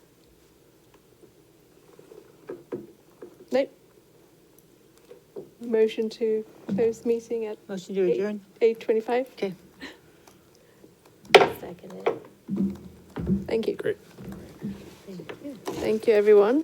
Nope. Motion to close meeting at Motion to adjourn? 8:25. Okay. Second it. Thank you. Great. Thank you, everyone.